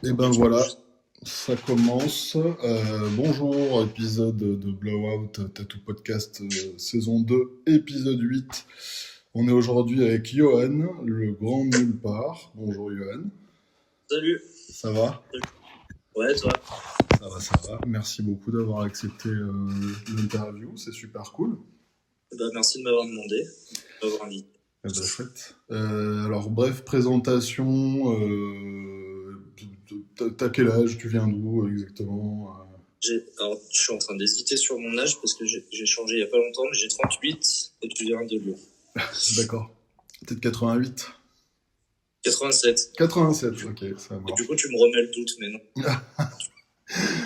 Et ben voilà, ça commence. Bonjour, épisode de Blowout Tattoo Podcast, saison 2, épisode 8. On est aujourd'hui avec Johan, le grand nulle part. Bonjour Johan. Salut. Ça va? Ouais, toi? Ça va, ça va. Merci beaucoup d'avoir accepté l'interview, c'est super cool. Bah, merci de m'avoir demandé, de m'avoir invité. Eh ben, chouette. Alors, bref, présentation. T'as quel âge? Tu viens d'où exactement? Alors, je suis en train d'hésiter sur mon âge parce que j'ai changé il y a pas longtemps, mais j'ai 38 et tu viens de Lyon. D'accord. Peut-être 88? 87. 87, ok, ça Et marche. du coup, tu me remets le doute, mais non.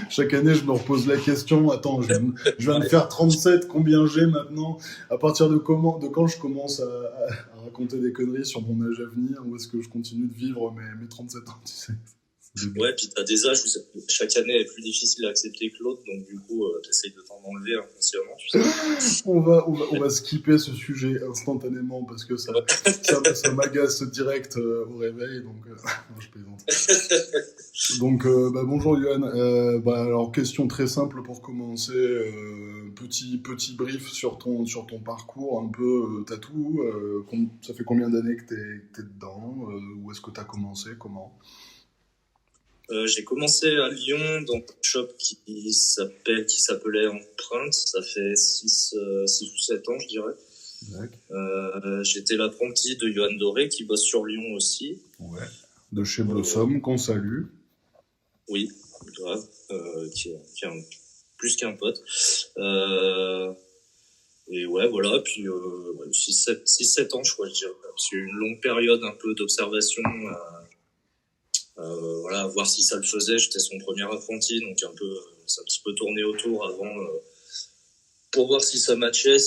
Chaque année, je me repose la question. Attends, je viens de faire 37, combien j'ai maintenant? À partir de quand je commence à raconter des conneries sur mon âge à venir? Ou est-ce que je continue de vivre mes 37 ans, tu sais? Ouais, puis t'as des âges où chaque année est plus difficile à accepter que l'autre, donc du coup, t'essayes de t'en enlever inconsciemment, tu sais. On va skipper ce sujet instantanément parce que ça m'agace direct au réveil, donc non, je plaisante. Donc bonjour Yohan. Alors question très simple pour commencer, petit brief sur ton parcours un peu tatou. Ça fait combien d'années que t'es dedans? Où est-ce que t'as commencé? Comment? J'ai commencé à Lyon dans un shop qui s'appelait Empreinte. Ça fait 6 ou 7 ans, je dirais. J'étais l'apprenti de Johan Doré qui bosse sur Lyon aussi. Ouais. De chez Blossom, qu'on salue. Oui, grave. Qui est plus qu'un pote. Et ouais, voilà. Puis 6-7 ans, je crois, je dirais. C'est une longue période un peu d'observation. Voilà, voir si ça le faisait. J'étais son premier apprenti, donc c'est un petit peu tourné autour avant pour voir si ça matchait,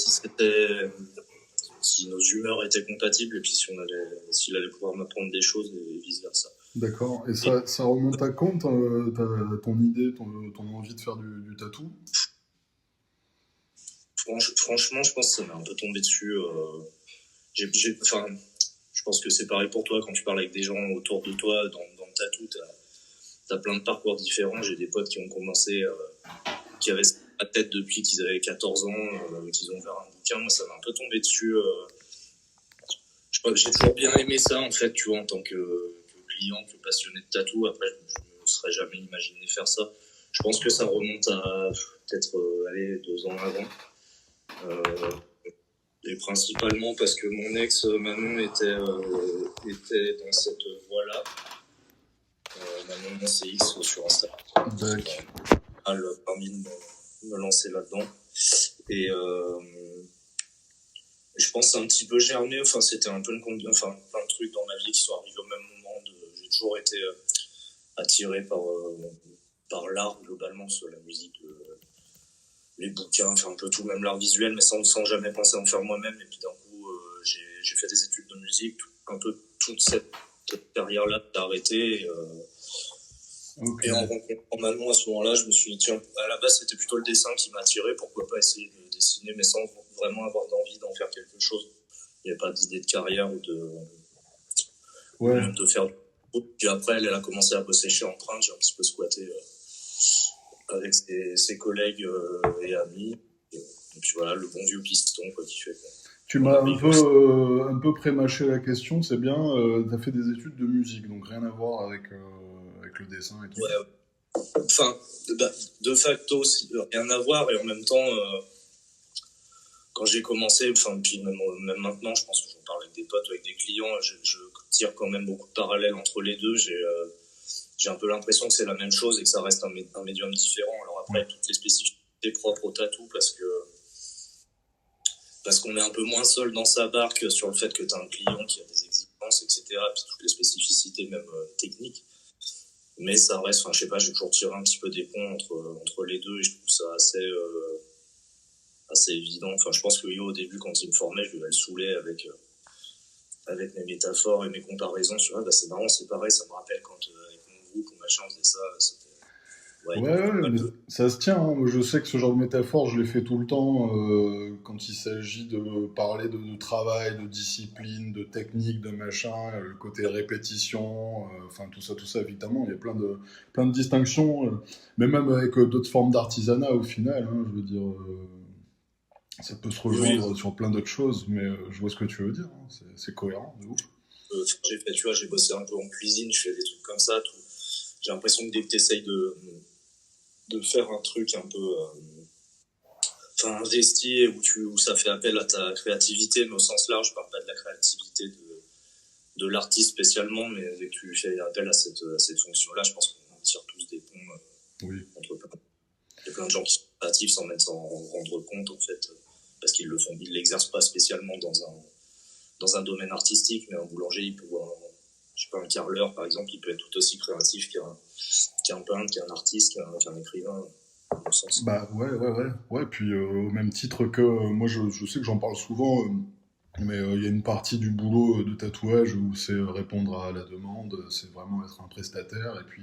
si nos humeurs étaient compatibles et puis s'il allait pouvoir m'apprendre des choses et vice versa. D'accord. Et ça remonte à quand ton idée, ton envie de faire du tatou? Franchement, je pense que ça m'est un peu tombé dessus. Je pense que c'est pareil pour toi quand tu parles avec des gens autour de toi dans le tatou. T'as plein de parcours différents. J'ai des potes qui ont commencé, qui avaient la tête depuis qu'ils avaient 14 ans, qu'ils ont ouvert un bouquin. Moi, ça m'a un peu tombé dessus. Je sais pas, j'ai toujours bien aimé ça, en fait, tu vois, en tant que client, que passionné de tatou. Après, je ne me serais jamais imaginé faire ça. Je pense que ça remonte à peut-être 2 ans avant. Et principalement parce que mon ex Manon était dans cette voie-là. Manon CX sur Instagram. Elle a permis de me lancer là-dedans. Et je pense que c'est un petit peu germé. Enfin, c'était un peu plein de trucs dans ma vie qui sont arrivés au même moment. J'ai toujours été attiré par l'art globalement, sur la musique, les bouquins, enfin un peu tout, même l'art visuel, mais sans jamais penser en faire moi-même. Et puis d'un coup, j'ai fait des études de musique, un peu toute cette carrière-là t'as arrêté. Okay. Et en rencontrant Manon à ce moment-là, je me suis dit, tiens, à la base c'était plutôt le dessin qui m'attirait, pourquoi pas essayer de dessiner, mais sans vraiment avoir d'envie d'en faire quelque chose. Il n'y avait pas d'idée de carrière ou même de faire. Puis après, elle a commencé à bosser chez Empreinte, j'ai un petit peu squatté avec ses collègues et amis. Et puis voilà, le bon vieux piston, quoi, qui fait. Tu m'as un peu prémâché la question, c'est bien, tu as fait des études de musique, donc rien à voir avec le dessin et tout. Ouais. Enfin, de facto, rien à voir, et en même temps, quand j'ai commencé, puis même maintenant, je pense que j'en parle avec des potes, avec des clients, je tire quand même beaucoup de parallèles entre les deux. J'ai un peu l'impression que c'est la même chose et que ça reste un médium différent. Alors après, toutes les spécificités propres au tatou, parce qu'on est un peu moins seul dans sa barque sur le fait que tu as un client qui a des exigences, etc. Puis toutes les spécificités même techniques. Mais ça reste, je sais pas, j'ai toujours tiré un petit peu des ponts entre les deux et je trouve ça assez évident. Je pense que Yo, au début, quand il me formait, je devais le saouler avec mes métaphores et mes comparaisons sur c'est marrant, c'est pareil, ça me rappelle quand avec mon groupe, on machin, on faisait ça, Ouais, mais ça se tient, hein. Moi, je sais que ce genre de métaphore, je l'ai fait tout le temps quand il s'agit de parler de travail, de discipline, de technique, de machin, le côté répétition, enfin tout ça, évidemment, il y a plein de distinctions, mais même avec d'autres formes d'artisanat au final, hein, je veux dire, ça peut se Oui, rejoindre sur plein d'autres choses, mais je vois ce que tu veux dire, hein, c'est cohérent, de ouf. j'ai fait, tu vois, j'ai bossé un peu en cuisine, je fais des trucs comme ça. J'ai l'impression que dès que tu essayes de faire un truc un peu investi où ça fait appel à ta créativité, mais au sens large, je parle pas de la créativité de l'artiste spécialement, mais dès que tu fais appel à cette fonction-là, je pense qu'on tire tous des ponts Oui. entre plein. Il y a plein de gens qui sont créatifs sans même s'en rendre compte, en fait, parce qu'ils l'exercent pas spécialement dans un domaine artistique, mais un boulanger, je sais pas, un carreleur, par exemple, il peut être tout aussi créatif qu'un peintre, qu'un artiste, qu'un écrivain, dans le sens. Bah ouais. Puis au même titre que moi, je sais que j'en parle souvent, mais il y a une partie du boulot de tatouage où c'est répondre à la demande, c'est vraiment être un prestataire, et puis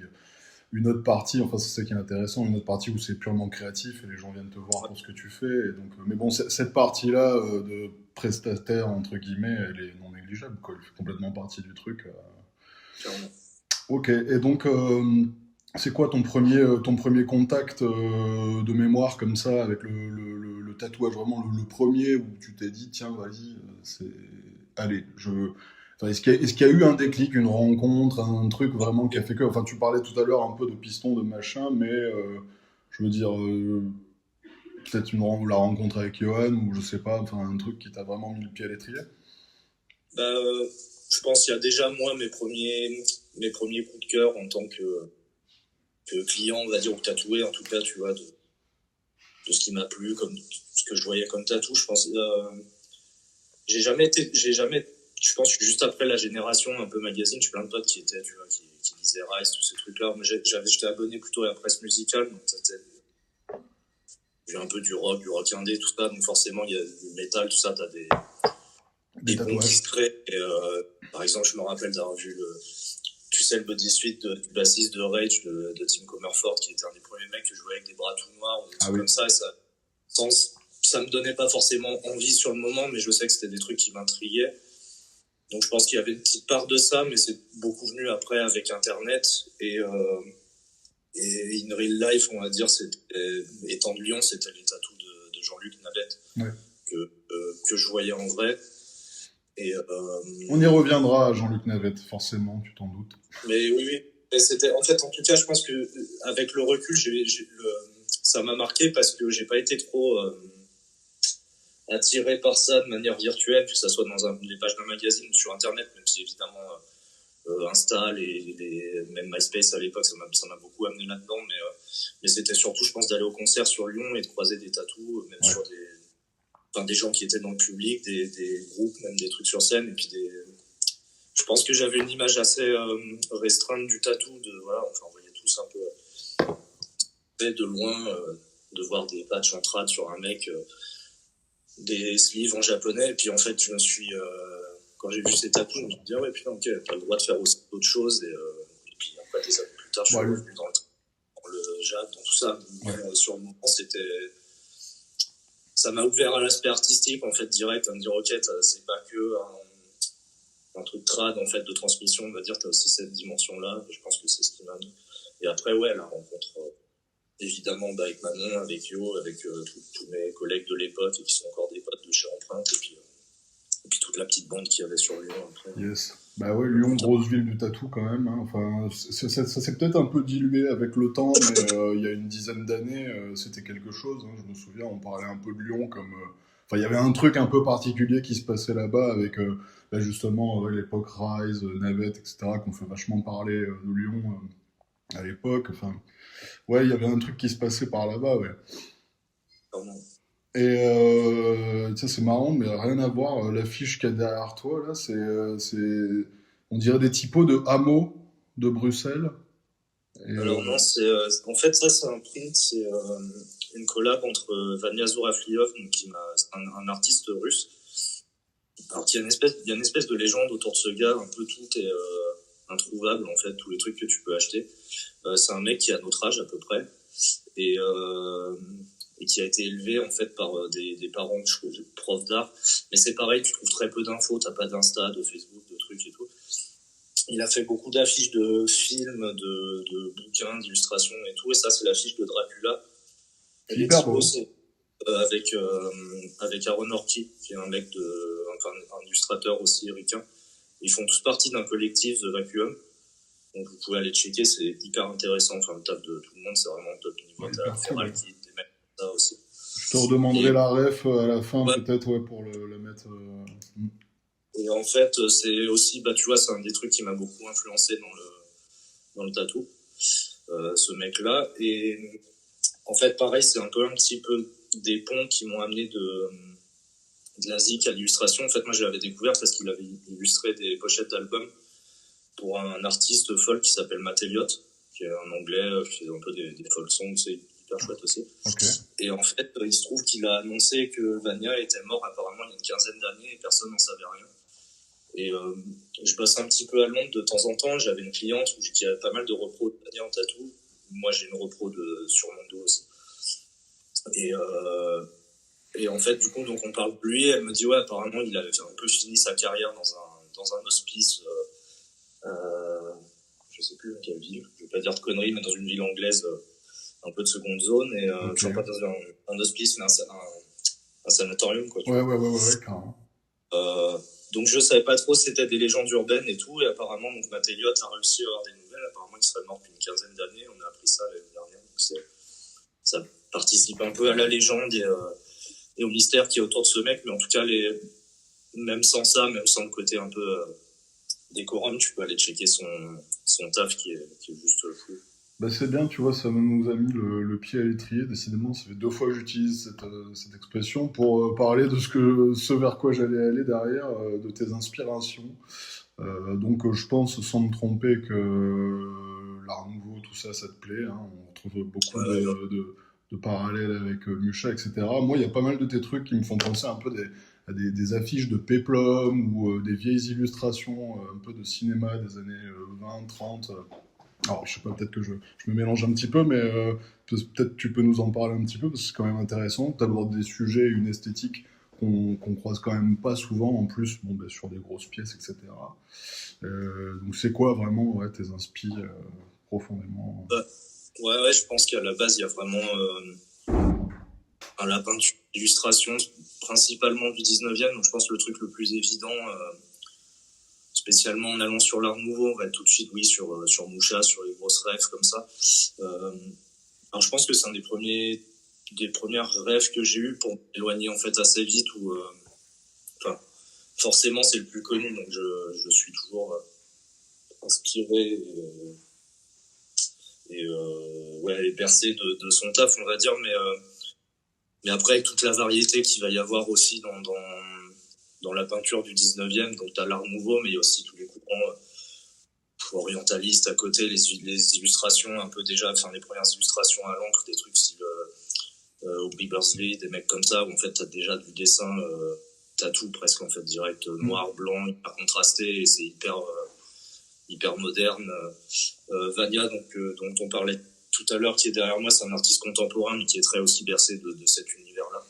une autre partie, enfin c'est ça qui est intéressant, une autre partie où c'est purement créatif et les gens viennent te voir pour ce que tu fais. Et donc, mais bon, cette partie-là de prestataire entre guillemets, elle est non négligeable, quoi. Elle fait complètement partie du truc. Clairement. Ok, et donc c'est quoi ton premier contact de mémoire comme ça avec le tatouage, vraiment le premier où tu t'es dit tiens vas-y, c'est allez, enfin, est-ce qu'il y a eu un déclic, une rencontre, un truc vraiment qui a fait que, enfin tu parlais tout à l'heure un peu de piston, de machin, mais je veux dire peut-être la rencontre avec Johan ou je sais pas, enfin un truc qui t'a vraiment mis le pied à l'étrier. Bah, je pense qu'il y a déjà, moi, mes premiers coups de cœur en tant que client, on va dire, ou tatoué, en tout cas, tu vois, de ce qui m'a plu, comme ce que je voyais comme tatou. Je pense, je pense que juste après la génération un peu magazine, j'ai plein de potes qui étaient, tu vois, qui lisaient Rise, tous ces trucs-là. Moi, j'étais abonné plutôt à la presse musicale, donc j'ai un peu du rock indé, tout ça, donc forcément, il y a du métal, tout ça, t'as des ponts qui se créent. Et, par exemple, je me rappelle d'avoir vu tu sais, le bodysuit du bassiste de Rage, de Tim Comerford, qui était un des premiers mecs que je voyais avec des bras tout noirs, ou des trucs comme ça, et ça me donnait pas forcément envie sur le moment, mais je sais que c'était des trucs qui m'intriguaient. Donc je pense qu'il y avait une petite part de ça, mais c'est beaucoup venu après avec Internet et in real life, on va dire, étant de Lyon, c'était les tatous de Jean-Luc Navette que je voyais en vrai. Et, on y reviendra à Jean-Luc Navette, forcément, tu t'en doutes. Mais oui. Et c'était, en fait, en tout cas, je pense que avec le recul, ça m'a marqué parce que j'ai pas été trop attiré par ça de manière virtuelle, que ça soit dans les pages d'un magazine ou sur Internet, même si évidemment Insta même MySpace à l'époque, ça m'a beaucoup amené là-dedans, mais c'était surtout, je pense, d'aller au concert sur Lyon et de croiser des tatous, même sur des gens qui étaient dans le public, des groupes, même des trucs sur scène, et puis je pense que j'avais une image assez restreinte du tatou, on voyait tous un peu de loin, de voir des patchs en trad sur un mec, des sleeves en japonais, et puis en fait, quand j'ai vu ces tatous, je me suis dit, ah ouais, putain, ok, t'as le droit de faire aussi d'autres choses, et puis après, des années plus tard, je suis revenu dans le jazz, dans tout ça, mais sur le moment, ça m'a ouvert à l'aspect artistique, en fait, direct, à me dire, ok, c'est pas que un truc trad, en fait, de transmission, on va dire, t'as aussi cette dimension-là, je pense que c'est ce qui m'a mis. Et après, ouais, la rencontre, évidemment, avec Manon, avec Yo, avec tous mes collègues de l'époque, et qui sont encore des potes de chez Empreinte, et puis toute la petite bande qu'il y avait sur Lyon après. Yes. Bah ouais, Lyon, grosse ville du tatou quand même, hein. Enfin, ça s'est peut-être un peu dilué avec le temps, mais il y a une dizaine d'années, c'était quelque chose, hein. Je me souviens, on parlait un peu de Lyon comme... Enfin, il y avait un truc un peu particulier qui se passait là-bas avec justement l'époque Rise, Navette, etc., qu'on fait vachement parler de Lyon à l'époque. Enfin, ouais, il y avait un truc qui se passait par là-bas, ouais. Et tiens, c'est marrant, mais rien à voir. L'affiche qu'il y a derrière toi, là, on dirait des typos de hameaux de Bruxelles. Et alors non, en fait, ça, c'est un print, c'est une collab entre Vania Zourafliov, qui c'est un artiste russe. Alors il y a une espèce de légende autour de ce gars, un peu tout est introuvable, en fait, tous les trucs que tu peux acheter. C'est un mec qui a notre âge à peu près, et, et qui a été élevé en fait par des parents profs d'art. Mais c'est pareil, tu trouves très peu d'infos, t'as pas d'Insta, de Facebook, de trucs et tout. Il a fait beaucoup d'affiches de films, de bouquins, d'illustrations et tout, et ça c'est l'affiche de Dracula. C'est hyper beau. Avec Aaron Orkey, qui est un illustrateur aussi ricain. Ils font tous partie d'un collectif de Vacuum. Donc vous pouvez aller checker, c'est hyper intéressant. Enfin, le taf de tout le monde, c'est vraiment top niveau. Ouais, T'as Feral Kid, des mecs comme ça aussi. Je te redemanderai la ref à la fin, peut-être, pour le mettre. Et en fait, c'est aussi, tu vois, c'est un des trucs qui m'a beaucoup influencé dans le tatou, ce mec-là. Et en fait, pareil, c'est un petit peu des ponts qui m'ont amené de la zik à l'illustration. En fait, moi, je l'avais découvert parce qu'il avait illustré des pochettes d'albums pour un artiste folk qui s'appelle Matt Elliott, qui est un anglais, qui fait un peu des folk songs, c'est hyper chouette aussi. Okay. Et en fait, il se trouve qu'il a annoncé que Vania était mort apparemment il y a une quinzaine d'années et personne n'en savait rien. Et je bosse un petit peu à Londres de temps en temps. J'avais une cliente qui avait pas mal de repros de Vania en tatou. Moi, j'ai une repro sur mon dos aussi. Et en fait, du coup, donc on parle de lui. Elle me dit, ouais, apparemment, il avait un peu fini sa carrière dans un hospice. Je sais plus dans quelle ville. Je vais pas dire de conneries, mais dans une ville anglaise, un peu de seconde zone. Et okay. Pas dans un hospice, mais un sanatorium, quoi. Ouais, carrément. Donc je savais pas trop si c'était des légendes urbaines et tout, et apparemment donc Matt Elliott a réussi à avoir des nouvelles. Apparemment il serait mort depuis une quinzaine d'années, on a appris ça l'année dernière, donc ça participe un peu à la légende et au mystère qui est autour de ce mec, mais en tout cas même sans ça, même sans le côté un peu décorum, tu peux aller checker son taf qui est juste fou. C'est bien, tu vois, ça nous a mis le pied à l'étrier. Décidément, ça fait 2 fois que j'utilise cette expression pour parler de ce vers quoi j'allais aller derrière, de tes inspirations. Donc, je pense, sans me tromper, que l'art nouveau, tout ça, ça te plaît. Hein. On retrouve beaucoup de parallèles avec Mucha, etc. Moi, il y a pas mal de tes trucs qui me font penser un peu à des affiches de péplum ou des vieilles illustrations, un peu de cinéma des années 20, 30. Alors, je sais pas, peut-être que je me mélange un petit peu, mais peut-être tu peux nous en parler un petit peu, parce que c'est quand même intéressant. Tu abordes des sujets, une esthétique qu'on croise quand même pas souvent, en plus, sur des grosses pièces, etc. Donc, c'est quoi vraiment tes inspi profondément Ouais, je pense qu'à la base, il y a vraiment la peinture, l'illustration, principalement du 19e, donc je pense que le truc le plus évident... spécialement en allant sur l'art nouveau, on va tout de suite, sur Mucha, sur les grosses rêves comme ça. Alors je pense que c'est un des premières rêves que j'ai eu pour m'éloigner en fait assez vite où, forcément c'est le plus connu, donc je suis toujours inspiré et bercé de son taf, on va dire, mais après avec toute la variété qu'il va y avoir aussi dans la peinture du 19e, donc tu as l'art nouveau, mais il y a aussi tous les courants orientalistes à côté, les illustrations un peu déjà, les premières illustrations à l'encre, des trucs style Aubrey Bursley, des mecs comme ça, où en fait tu as déjà du dessin tatou presque en fait direct, noir, blanc, hyper contrasté, et c'est hyper moderne. Vania, dont on parlait tout à l'heure, qui est derrière moi, c'est un artiste contemporain, mais qui est très aussi bercé de cet univers-là.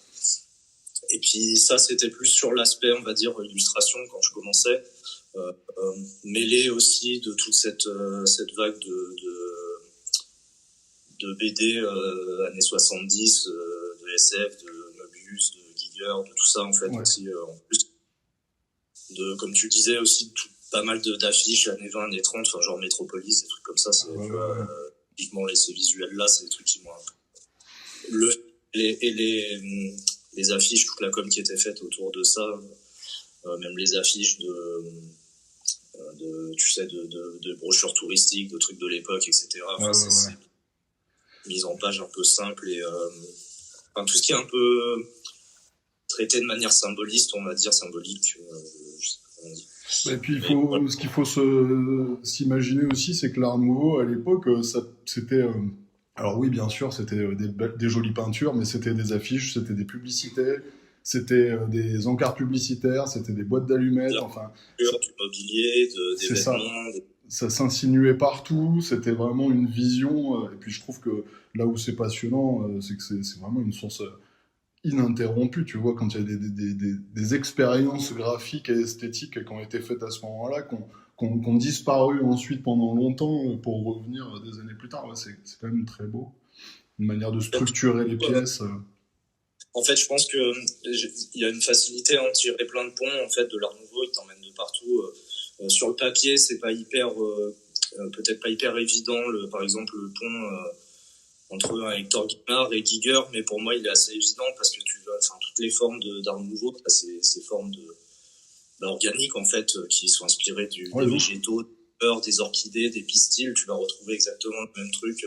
Et puis ça, c'était plus sur l'aspect, on va dire, illustration quand je commençais, mêlé aussi de toute cette vague de BD années 70, de SF, de Moebius, de Giger, de tout ça en fait aussi, en plus. Comme tu disais aussi, pas mal d'affiches années 20, années 30, genre Metropolis, des trucs comme ça, c'est typiquement ces visuels-là, c'est des trucs qui m'ont... les affiches, toute la com qui était faite autour de ça, même les affiches de brochures touristiques, de trucs de l'époque, etc. C'est mise en page un peu simple et tout ce qui est un peu traité de manière symboliste, on va dire symbolique, je sais pas comment on dit. Et puis ce qu'il faut s'imaginer aussi, c'est que l'art nouveau à l'époque, c'était alors oui, bien sûr, c'était des jolies peintures, mais c'était des affiches, c'était des publicités, c'était des encarts publicitaires, c'était des boîtes d'allumettes, du mobilier, des vêtements. ça s'insinuait partout, c'était vraiment une vision. Et puis je trouve que là où c'est passionnant, c'est que c'est vraiment une source ininterrompue. Tu vois, quand il y a des expériences graphiques et esthétiques qui ont été faites à ce moment-là, qui ont disparu ensuite pendant longtemps pour revenir des années plus tard. Ouais, c'est quand même très beau. Une manière de structurer les pièces. En fait, je pense que il y a une facilité à en tirer plein de ponts en fait de l'art nouveau. Il t'emmène de partout. Sur le papier, c'est pas hyper, peut-être pas hyper évident. Par exemple, le pont entre Hector Guimard et Giger, mais pour moi, il est assez évident parce que toutes les formes d'art nouveau, ces formes organiques en fait, qui sont inspirées des végétaux, des orchidées, des pistils. Tu vas retrouver exactement le même truc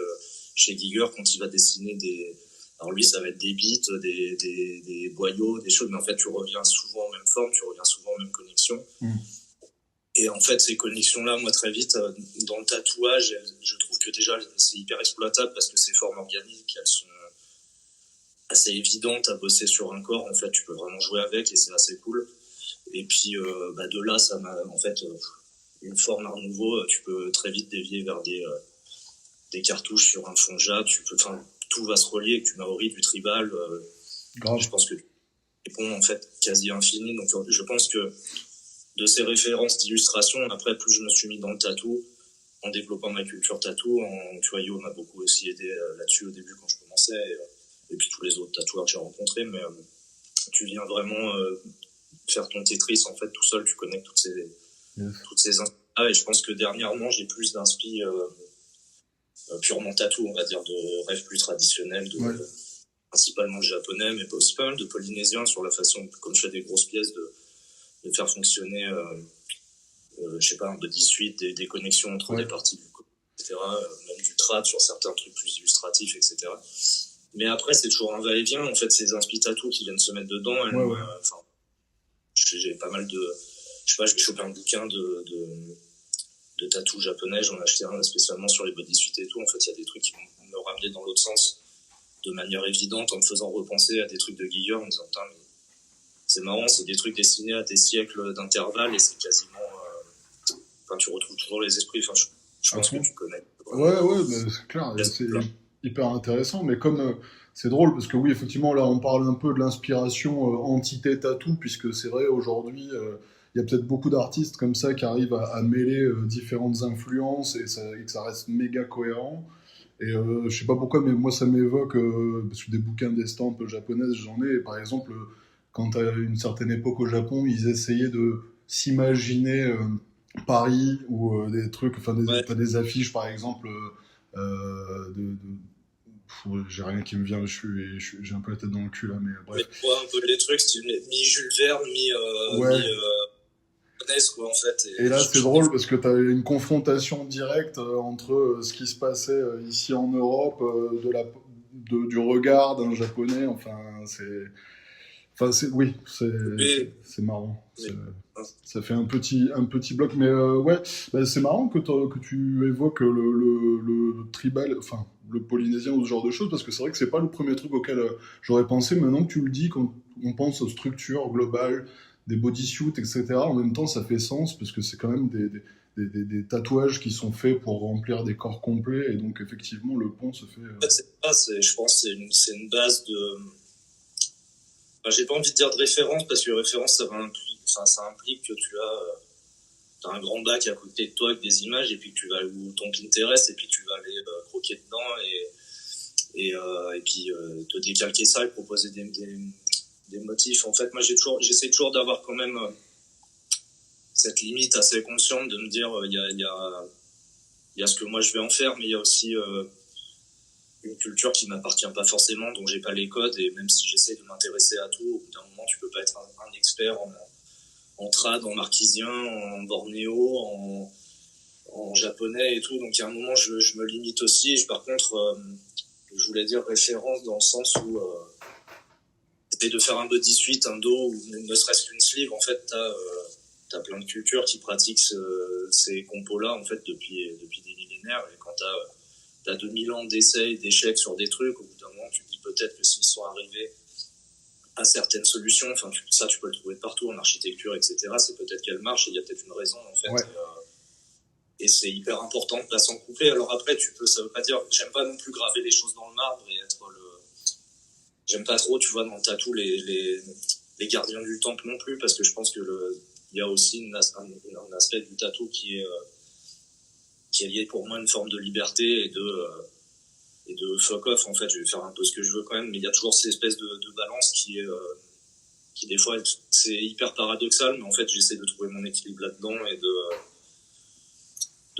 chez Giger quand il va dessiner alors lui, ça va être des bits, des boyaux, des choses, mais en fait, tu reviens souvent en même forme, tu reviens souvent en même connexion. Et en fait, ces connexions-là, moi, très vite, dans le tatouage, je trouve que déjà, c'est hyper exploitable parce que ces formes organiques, elles sont assez évidentes à bosser sur un corps. En fait, tu peux vraiment jouer avec et c'est assez cool. Et puis, de là, ça m'a, en fait, une forme art nouveau, tu peux très vite dévier vers des cartouches sur un fond jade. Tout va se relier avec du maori, du tribal. Je pense que les ponts, en fait, quasi infinis. Donc, je pense que de ces références d'illustration, après, plus je me suis mis dans le tatou, en développant ma culture tatou, tu vois, Yo m'a beaucoup aussi aidé là-dessus au début quand je commençais, et puis tous les autres tatoueurs que j'ai rencontrés, mais tu viens vraiment faire ton Tetris, en fait, tout seul, tu connectes toutes ces et je pense que dernièrement, j'ai plus d'inspi purement tatou, on va dire, de rêves plus traditionnels, principalement japonais, mais aussi pas mal de polynésien sur la façon, comme je fais des grosses pièces, de faire fonctionner, je sais pas, un body suite, des connexions entre des parties du corps, etc., même du trad sur certains trucs plus illustratifs, etc. Mais après, c'est toujours un va-et-vient, en fait, ces inspi tatou qui viennent se mettre dedans, j'ai pas mal de, je sais pas, je vais choper un bouquin de tatou japonais, j'en ai acheté un spécialement sur les body suites et tout. En fait, il y a des trucs qui vont me ramener dans l'autre sens de manière évidente en me faisant repenser à des trucs de Giger en me disant putain, mais c'est marrant, c'est des trucs dessinés à des siècles d'intervalle et c'est quasiment tu retrouves toujours les esprits. Je pense que tu connais. Ouais, mais c'est clair, c'est hyper intéressant, mais comme c'est drôle parce que oui, effectivement, là on parle un peu de l'inspiration entité tatou, puisque c'est vrai aujourd'hui, il y a peut-être beaucoup d'artistes comme ça qui arrivent à mêler différentes influences et que ça reste méga cohérent. Et je sais pas pourquoi, mais moi ça m'évoque, parce que des bouquins d'estampes japonaises j'en ai, et par exemple, quand à une certaine époque au Japon, ils essayaient de s'imaginer Paris ou des trucs, enfin des affiches par exemple, j'ai rien qui me vient, j'ai un peu la tête dans le cul là, mais bref. Mais tu vois un peu les trucs, style mi-Jules Verne, mi quoi, en fait. Et là, c'est drôle parce que tu as une confrontation directe entre ce qui se passait ici en Europe, du regard d'un japonais. Oui, c'est marrant. Ça fait un petit bloc. Mais c'est marrant que tu évoques le tribal, enfin, le polynésien ou ce genre de choses, parce que c'est vrai que c'est pas le premier truc auquel j'aurais pensé. Maintenant que tu le dis, quand on pense aux structures globales, des bodysuits, etc., en même temps, ça fait sens, parce que c'est quand même des tatouages qui sont faits pour remplir des corps complets, et donc effectivement, le pont se fait... En fait, je pense que c'est une base de... j'ai pas envie de dire de référence, parce que référence, ça implique que tu as un grand bac à côté de toi avec des images, et puis tu vas, ou ton Pinterest, et puis tu vas aller croquer dedans, et puis te décalquer ça et proposer des motifs. En fait, moi, j'essaie toujours d'avoir quand même cette limite assez consciente de me dire, il y a ce que moi je vais en faire, mais il y a aussi une culture qui m'appartient pas forcément, dont j'ai pas les codes, et même si j'essaie de m'intéresser à tout, au bout d'un moment, tu peux pas être un expert en trad, en marquisien, en bornéo, en japonais et tout. Donc, il y a un moment, je me limite aussi. Et par contre, je voulais dire référence dans le sens où essayer de faire un body suite, un dos, ou ne serait-ce qu'une sleeve. En fait, t'as plein de cultures qui pratiquent ces compos-là, en fait, depuis des millénaires. Et quand t'as 2000 ans d'essais, d'échecs sur des trucs, au bout d'un moment, tu te dis peut-être que s'ils sont arrivés à certaines solutions, enfin, ça, tu peux le trouver partout, en architecture, etc. C'est peut-être qu'elle marche et il y a peut-être une raison, en fait. Et c'est hyper important de pas s'en couper. Alors après, ça veut pas dire, j'aime pas non plus graver les choses dans le marbre et j'aime pas trop, tu vois, dans le tatou, les gardiens du temple non plus, parce que je pense que il y a aussi un aspect du tatou qui est lié pour moi à une forme de liberté et de fuck off, en fait, je vais faire un peu ce que je veux quand même, mais il y a toujours cette espèce de balance qui des fois, c'est hyper paradoxal, mais en fait, j'essaie de trouver mon équilibre là-dedans et de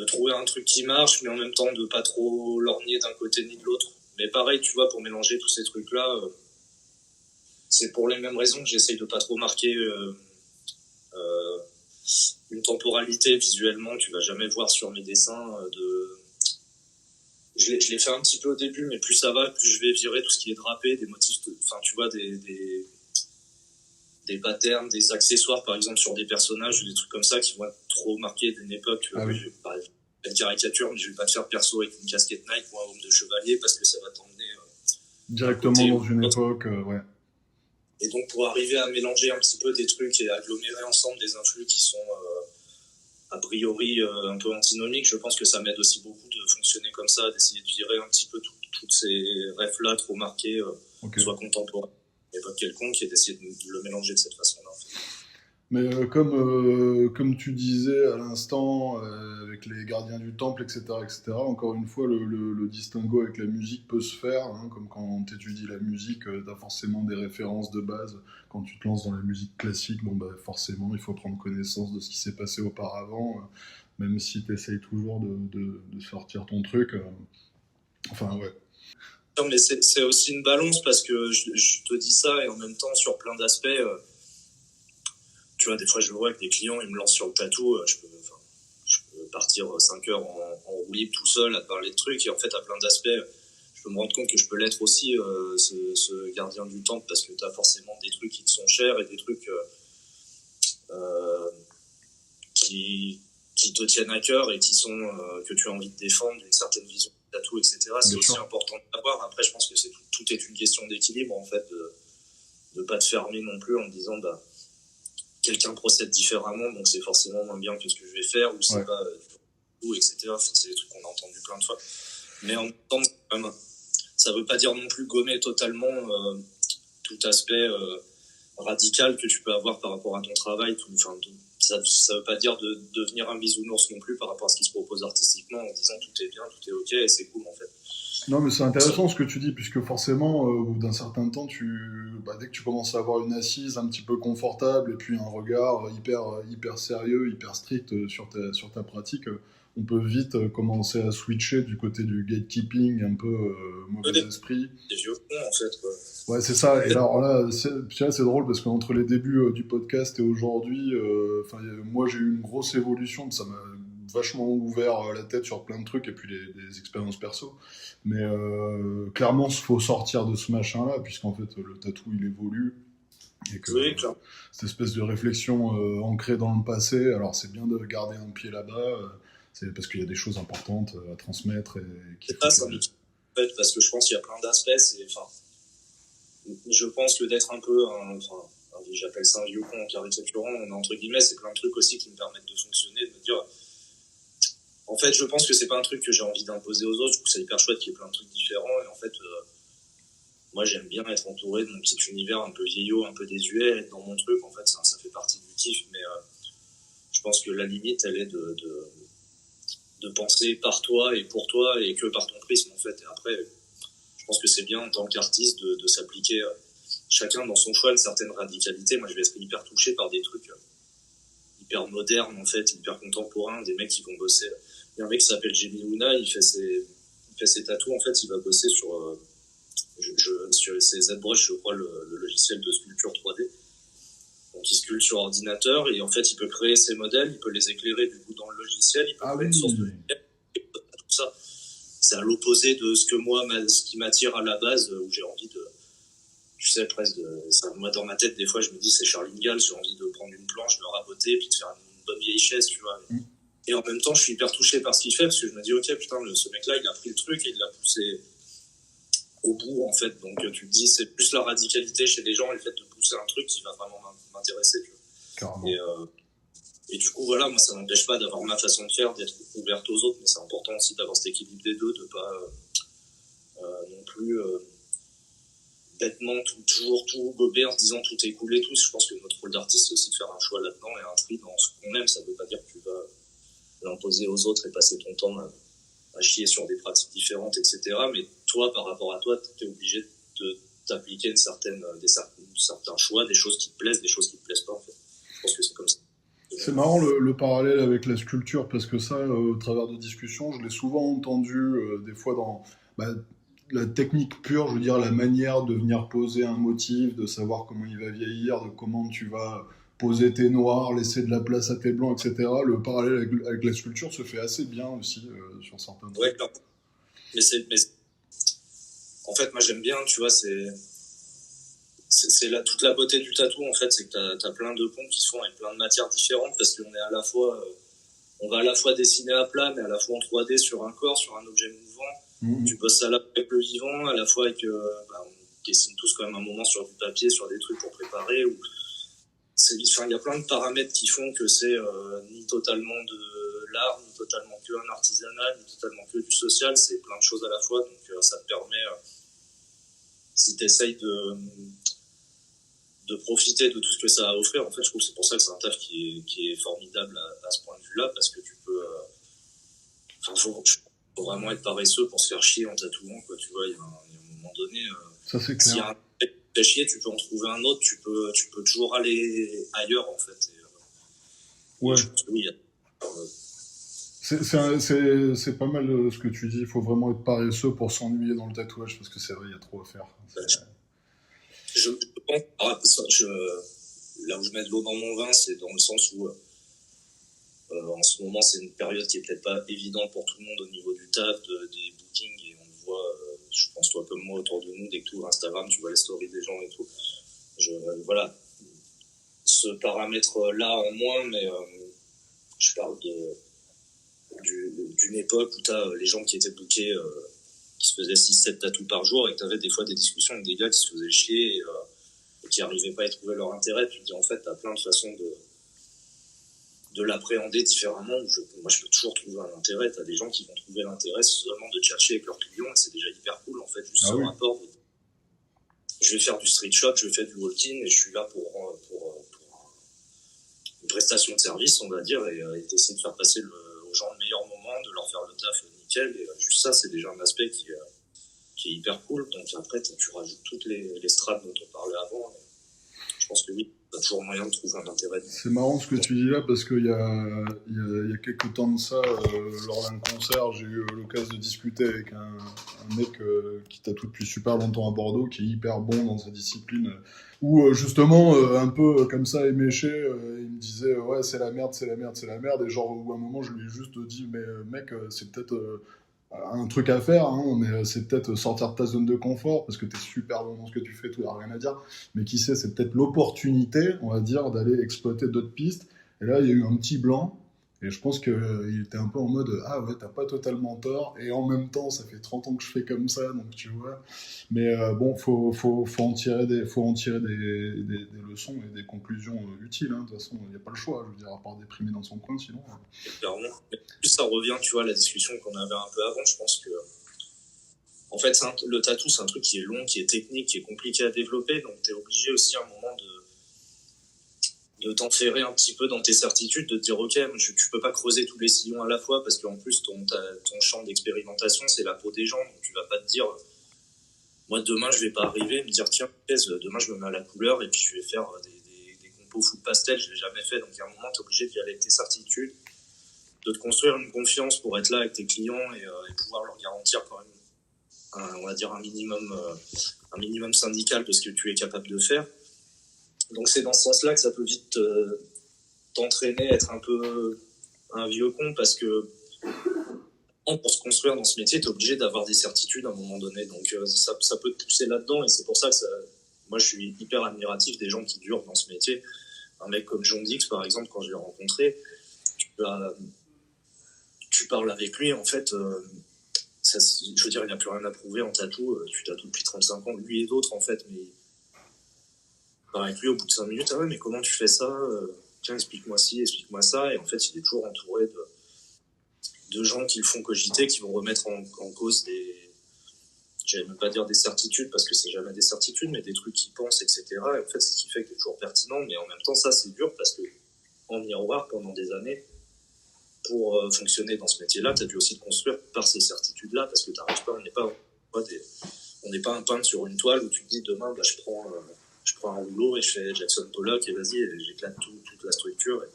trouver un truc qui marche, mais en même temps de pas trop lorgner d'un côté ni de l'autre. Mais pareil, tu vois, pour mélanger tous ces trucs-là, c'est pour les mêmes raisons que j'essaye de pas trop marquer une temporalité visuellement. Tu vas jamais voir sur mes dessins je l'ai fait un petit peu au début, mais plus ça va, plus je vais virer tout ce qui est drapé, des motifs, enfin tu vois, des patterns, des accessoires par exemple sur des personnages, des trucs comme ça qui vont être trop marqués d'une époque. Ah oui. Je vais pas faire une caricature, mais je vais pas te faire perso avec une casquette Nike ou un homme de chevalier parce que ça va t'emmener directement dans une époque, ouais. Et donc pour arriver à mélanger un petit peu des trucs et agglomérer ensemble des influx qui sont a priori un peu antinomiques, je pense que ça m'aide aussi beaucoup de fonctionner comme ça, d'essayer de virer un petit peu toutes ces refs-là trop marqués, soit contemporains, époque quelconque, et d'essayer de le mélanger de cette façon-là. En fait. Mais comme tu disais à l'instant, avec les gardiens du temple, etc., encore une fois, le distinguo avec la musique peut se faire, hein, comme quand tu étudies la musique, tu as forcément des références de base. Quand tu te lances dans la musique classique, bon, bah, forcément, il faut prendre connaissance de ce qui s'est passé auparavant, même si tu essayes toujours de sortir ton truc. Enfin, ouais. Non, mais c'est aussi une balance parce que je te dis ça et en même temps, sur plein d'aspects, tu vois, des fois, je le vois avec des clients, ils me lancent sur le tatou, je peux partir 5 heures en roue libre tout seul à te parler de trucs, et en fait, à plein d'aspects, je peux me rendre compte que je peux l'être aussi, ce gardien du temple, parce que tu as forcément des trucs qui te sont chers et des trucs qui te tiennent à cœur et qui sont que tu as envie de défendre, d'une certaine vision du tatou, etc. C'est aussi important de savoir. Après, je pense que tout est une question d'équilibre, en fait, de pas te fermer non plus en te disant, bah, quelqu'un procède différemment, donc c'est forcément moins bien que ce que je vais faire, ou c'est pas etc. C'est des trucs qu'on a entendus plein de fois. Mais en même temps, ça veut pas dire non plus gommer totalement tout aspect radical que tu peux avoir par rapport à ton travail. Ça veut pas dire de devenir un bisounours non plus par rapport à ce qui se propose artistiquement en disant tout est bien, tout est ok et c'est cool en fait. Non, mais c'est intéressant ce que tu dis, puisque forcément, au bout d'un certain temps, dès que tu commences à avoir une assise un petit peu confortable et puis un regard hyper sérieux, hyper strict sur ta pratique, on peut vite commencer à switcher du côté du gatekeeping, un peu mauvais esprit. Des vieux cons, en fait, quoi. Ouais, c'est ça. Et alors là, c'est drôle parce qu'entre les débuts du podcast et aujourd'hui, moi j'ai eu une grosse évolution, ça m'a vachement ouvert la tête sur plein de trucs et puis des expériences perso. Mais clairement, il faut sortir de ce machin-là, puisqu'en fait, le tatou, il évolue. Et que cette espèce de réflexion ancrée dans le passé, alors c'est bien de garder un pied là-bas, c'est parce qu'il y a des choses importantes à transmettre. C'est ça, en fait, parce que je pense qu'il y a plein d'aspects. Je pense que d'être un peu j'appelle ça un vieux con en caricaturant, entre guillemets, c'est plein de trucs aussi qui me permettent de fonctionner, de me dire... En fait, je pense que c'est pas un truc que j'ai envie d'imposer aux autres. Je trouve que c'est hyper chouette qu'il y ait plein de trucs différents. Et en fait, moi, j'aime bien être entouré de mon petit univers un peu vieillot, un peu désuet, être dans mon truc. En fait, ça fait partie du kiff. Mais je pense que la limite, elle est de penser par toi et pour toi et que par ton prisme, en fait. Et après, je pense que c'est bien en tant qu'artiste de s'appliquer chacun dans son choix une certaine radicalité. Moi, je vais être hyper touché par des trucs hyper modernes, en fait, hyper contemporains, des mecs qui vont bosser... Il y a un mec qui s'appelle Jamie Luna, il fait ses tatous, en fait, il va bosser sur ses ZBrush, je crois, le logiciel de sculpture 3D. Donc il sculpte sur ordinateur et en fait il peut créer ses modèles, il peut les éclairer du coup dans le logiciel, il peut créer une source de lumière, tout ça. C'est à l'opposé de ce qui m'attire à la base, où j'ai envie de... Tu sais, presque moi dans ma tête, des fois je me dis c'est Charles Ingalls, j'ai envie de prendre une planche, de raboter, puis de faire une bonne vieille chaise, tu vois. Et en même temps, je suis hyper touché par ce qu'il fait, parce que je me dis, ok, putain, ce mec-là, il a pris le truc et il l'a poussé au bout, en fait. Donc, tu te dis, c'est plus la radicalité chez les gens et le fait de pousser un truc qui va vraiment m'intéresser, tu vois. Carrément. Et du coup, voilà, moi, ça m'empêche pas d'avoir ma façon de faire, d'être ouverte aux autres, mais c'est important aussi d'avoir cet équilibre des deux, de pas non plus bêtement toujours tout gober en se disant tout est cool et tout. Je pense que notre rôle d'artiste, c'est aussi de faire un choix là-dedans et un tri dans ce qu'on aime. Ça veut pas dire que tu vas l'imposer aux autres et passer ton temps à chier sur des pratiques différentes, etc. Mais toi, par rapport à toi, tu es obligé de t'appliquer certains choix, des choses qui te plaisent, des choses qui te plaisent pas, en fait. Je pense que c'est comme ça. C'est marrant le parallèle avec la sculpture parce que ça, au travers de discussions, je l'ai souvent entendu des fois dans bah, la technique pure, je veux dire la manière de venir poser un motif, de savoir comment il va vieillir, de comment tu vas poser tes noirs, laisser de la place à tes blancs, etc. Le parallèle avec la sculpture se fait assez bien aussi sur certains trucs. Ouais, clair. Mais en fait, moi j'aime bien, tu vois, c'est là toute la beauté du tatou en fait, c'est que t'as plein de ponts qui se font avec plein de matières différentes parce qu'on est à la fois on va à la fois dessiner à plat mais à la fois en 3D sur un corps, sur un objet mouvant. Tu bosses ça là avec le vivant, à la fois avec on dessine tous quand même un moment sur du papier, sur des trucs pour préparer ou il y a plein de paramètres qui font que c'est ni totalement de l'art, ni totalement que un artisanat, ni totalement que du social, c'est plein de choses à la fois, donc ça te permet si t'essayes de profiter de tout ce que ça a à offrir. En fait, je trouve que c'est pour ça que c'est un taf qui est formidable à ce point de vue-là, parce que tu peux... faut vraiment être paresseux pour se faire chier en tatouant, quoi. Tu vois, il y a un moment donné... ça, c'est clair. S'il y a un truc qui te fait chier, tu peux en trouver un autre, tu peux toujours aller ailleurs, en fait. Ouais. Je pense que oui, c'est pas mal ce que tu dis. Il faut vraiment être paresseux pour s'ennuyer dans le tatouage parce que c'est vrai, il y a trop à faire. Je pense, là où je mets de l'eau dans mon vin, c'est dans le sens où en ce moment, c'est une période qui est peut-être pas évidente pour tout le monde au niveau du taf, des bookings, et on le voit, je pense toi comme moi autour de nous, dès que tu ouvres Instagram, tu vois les stories des gens et tout. Voilà, ce paramètre-là en moins, mais je parle d'une époque où t'as les gens qui étaient bookés, qui se faisaient 6-7 tatous par jour, et que t'avais des fois des discussions avec des gars qui se faisaient chier et qui n'arrivaient pas à y trouver leur intérêt. Tu te dis en fait, t'as plein de façons de l'appréhender différemment. Moi, je peux toujours trouver un intérêt. T'as des gens qui vont trouver l'intérêt seulement de chercher avec leurs clients, et c'est déjà hyper cool en fait, juste ce rapport. Je vais faire du street shop, je vais faire du walk-in, et je suis là pour une prestation de service, on va dire, et d'essayer de faire passer aux gens le meilleur moment, de leur faire le taf nickel, et juste ça, c'est déjà un aspect qui est hyper cool. Donc après, tu rajoutes toutes les strates dont on parlait avant, je pense que oui, t'as toujours moyen de trouver un intérêt. C'est marrant ce que tu dis là parce qu'il y a quelques temps de ça, lors d'un concert, j'ai eu l'occasion de discuter avec un mec qui tatoue depuis super longtemps à Bordeaux, qui est hyper bon dans sa discipline, où justement, un peu comme ça éméché, il me disait ouais c'est la merde, c'est la merde, c'est la merde, et genre où à un moment je lui ai juste dit mais mec c'est peut-être un truc à faire, hein, mais c'est peut-être sortir de ta zone de confort parce que t'es super bon dans ce que tu fais, tout, y a rien à dire. Mais qui sait, c'est peut-être l'opportunité, on va dire, d'aller exploiter d'autres pistes. Et là, il y a eu un petit blanc. Et je pense qu'il était un peu en mode ah ouais, t'as pas totalement tort. Et en même temps, ça fait 30 ans que je fais comme ça, donc tu vois. Mais bon, faut en tirer des leçons et des conclusions utiles. Hein. De toute façon, il n'y a pas le choix, je veux dire, à part déprimer dans son coin, sinon. Clairement. Plus ça revient, tu vois, à la discussion qu'on avait un peu avant. Je pense que, en fait, le tatou, c'est un truc qui est long, qui est technique, qui est compliqué à développer. Donc, t'es obligé aussi à un moment de t'enferrer un petit peu dans tes certitudes, de te dire ok, tu peux pas creuser tous les sillons à la fois parce qu'en plus ton champ d'expérimentation c'est la peau des gens, donc tu vas pas te dire moi demain je vais pas arriver et me dire tiens demain je me mets à la couleur et puis je vais faire des compos full pastel, je l'ai jamais fait, donc à un moment t'es obligé d'y aller avec tes certitudes, de te construire une confiance pour être là avec tes clients et pouvoir leur garantir quand même on va dire un minimum syndical de ce que tu es capable de faire. Donc c'est dans ce sens-là que ça peut vite t'entraîner, être un peu un vieux con, parce que pour se construire dans ce métier, t'es obligé d'avoir des certitudes à un moment donné. Donc ça peut te pousser là-dedans, et c'est pour ça que moi je suis hyper admiratif des gens qui durent dans ce métier. Un mec comme John Dix, par exemple, quand je l'ai rencontré, tu parles avec lui, en fait, je veux dire, il n'a plus rien à prouver en tatou. Tu tatoues depuis 35 ans, lui et d'autres, en fait, mais avec lui au bout de 5 minutes, ah ouais, mais comment tu fais ça tiens, explique-moi ci, explique-moi ça. Et en fait, il est toujours entouré de gens qui le font cogiter, qui vont remettre en cause j'allais même pas dire des certitudes, parce que c'est jamais des certitudes, mais des trucs qu'ils pensent, etc. Et en fait, c'est ce qui fait que c'est toujours pertinent. Mais en même temps, ça, c'est dur, parce que en miroir, pendant des années, pour fonctionner dans ce métier-là, tu as dû aussi te construire par ces certitudes-là, parce que t'arrives pas, on n'est pas un peintre sur une toile où tu te dis demain, bah, je prends un rouleau et je fais Jackson Pollock et vas-y, et j'éclate toute la structure. Et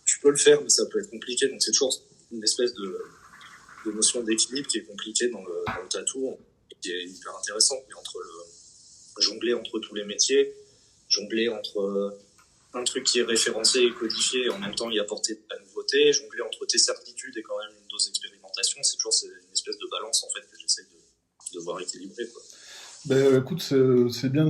tu peux le faire, mais ça peut être compliqué. Donc c'est toujours une espèce de notion d'équilibre qui est compliquée dans le tatou, qui est hyper intéressante, mais jongler entre tous les métiers, jongler entre un truc qui est référencé et codifié et en même temps y apporter de la nouveauté, jongler entre tes certitudes et quand même une dose d'expérimentation, c'est toujours une espèce de balance en fait que j'essaie de voir équilibrée, quoi. Ben, écoute, c'est bien,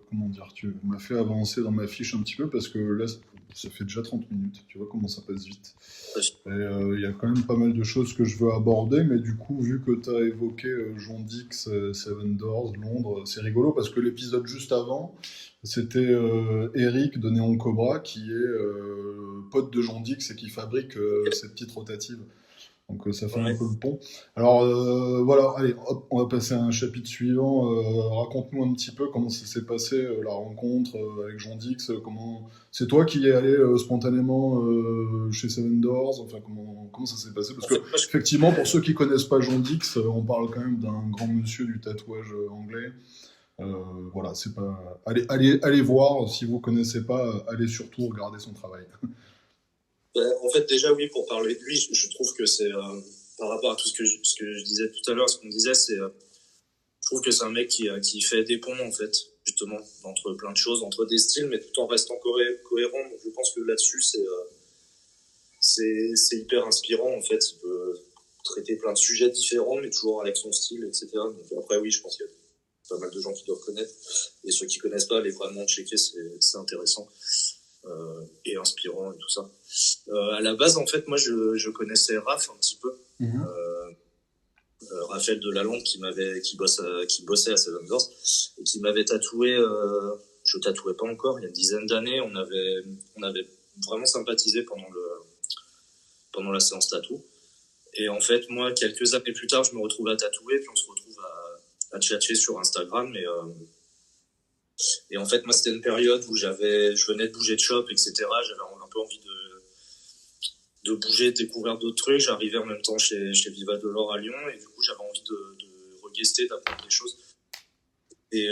comment dire, tu m'as fait avancer dans ma fiche un petit peu parce que là, ça fait déjà 30 minutes, tu vois comment ça passe vite. Et il y a quand même pas mal de choses que je veux aborder, mais du coup, vu que tu as évoqué John Dix, Seven Doors, Londres, c'est rigolo parce que l'épisode juste avant, c'était Eric de Néon Cobra qui est pote de John Dix et qui fabrique ces petites rotatives. Donc ça fait un peu le pont. Alors voilà, allez, hop, on va passer à un chapitre suivant. Raconte-nous un petit peu comment ça s'est passé la rencontre avec Jean Dix. Comment c'est toi qui es allé spontanément chez Seven Doors. Enfin comment ça s'est passé? Parce que effectivement, pour ceux qui connaissent pas Jean Dix, on parle quand même d'un grand monsieur du tatouage anglais. Voilà, c'est pas. Allez voir si vous connaissez pas. Allez surtout regarder son travail. En fait, déjà, oui, pour parler de lui, je trouve que c'est, par rapport à tout ce que je disais tout à l'heure, ce qu'on disait, je trouve que c'est un mec qui fait des ponts, en fait, justement, entre plein de choses, entre des styles, mais tout en restant cohérent. Donc, je pense que là-dessus, c'est hyper inspirant, en fait. Il peut traiter plein de sujets différents, mais toujours avec son style, etc. Donc, après, oui, je pense qu'il y a pas mal de gens qui doivent connaître. Et ceux qui connaissent pas, aller vraiment checker, c'est intéressant. Et inspirant et tout ça. À la base, en fait, moi, je connaissais Raph un petit peu. Raphaël Delalande qui bossait à Seven Doors et qui m'avait tatoué. Je tatouais pas encore. Il y a une dizaine d'années, on avait vraiment sympathisé pendant la séance tatou. Et en fait, moi, quelques années plus tard, je me retrouve à tatouer, puis on se retrouve à tchatcher sur Instagram. Et en fait, moi, c'était une période où je venais de bouger de shop, etc. J'avais un peu envie de bouger, de découvrir d'autres trucs. J'arrivais en même temps chez Viva Delors à Lyon, et du coup, j'avais envie de reguester, d'apprendre des choses. Et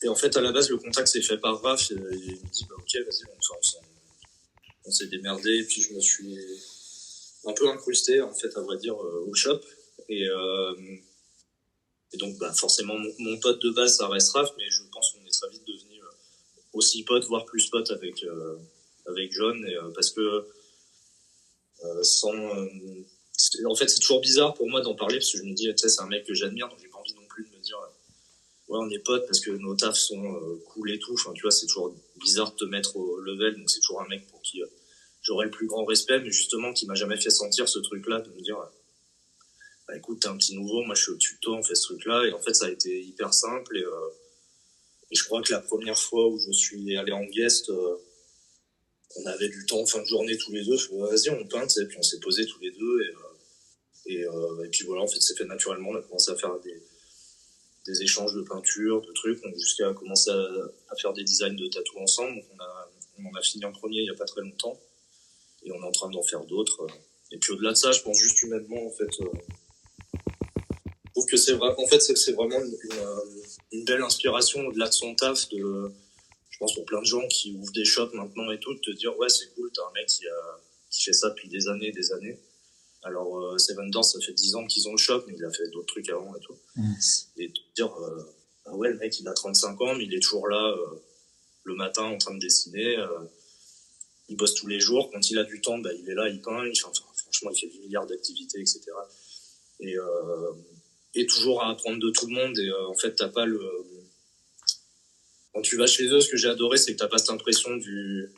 en fait, à la base, le contact s'est fait par Raph. Il me dit, bah, ok, vas-y, on s'est démerdé. Et puis, je me suis un peu incrusté, en fait, à vrai dire, au shop. Et donc, bah, forcément, mon pote de base, ça reste Raph, mais je pense qu'on est très vite devenu aussi pote, voire plus pote avec John, et, parce que en fait, c'est toujours bizarre pour moi d'en parler, parce que je me dis, tu sais, c'est un mec que j'admire, donc j'ai pas envie non plus de me dire, ouais, on est potes parce que nos tafs sont cool et tout. Enfin, tu vois, c'est toujours bizarre de te mettre au level, donc c'est toujours un mec pour qui j'aurais le plus grand respect, mais justement, qui m'a jamais fait sentir ce truc-là, de me dire, bah écoute, t'es un petit nouveau, moi je suis au-dessus de toi, on fait ce truc-là. Et en fait, ça a été hyper simple. Et je crois que la première fois où je suis allé en guest, on avait du temps en fin de journée tous les deux. Je me vas-y, on peint, et puis on s'est posés tous les deux. Et puis voilà, en fait, c'est fait naturellement. On a commencé à faire des échanges de peinture, de trucs, jusqu'à commencer à faire des designs de tatou ensemble. Donc on en a fini en premier il n'y a pas très longtemps. Et on est en train d'en faire d'autres. Et puis au-delà de ça, je pense juste humainement, en fait, je trouve que c'est vraiment une belle inspiration au-delà de son taf, je pense pour plein de gens qui ouvrent des shops maintenant et tout, de te dire ouais, c'est cool, t'as un mec qui fait ça depuis des années et des années. Alors Seven Doors, ça fait 10 ans qu'ils ont le shop, mais il a fait d'autres trucs avant et tout. Et de te dire ah ouais, le mec il a 35 ans, mais il est toujours là le matin en train de dessiner. Il bosse tous les jours, quand il a du temps, bah, il est là, il peint, franchement il fait 10 milliards d'activités, etc. Et toujours à apprendre de tout le monde. Et en fait, t'as pas quand tu vas chez eux, ce que j'ai adoré, c'est que t'as pas cette impression du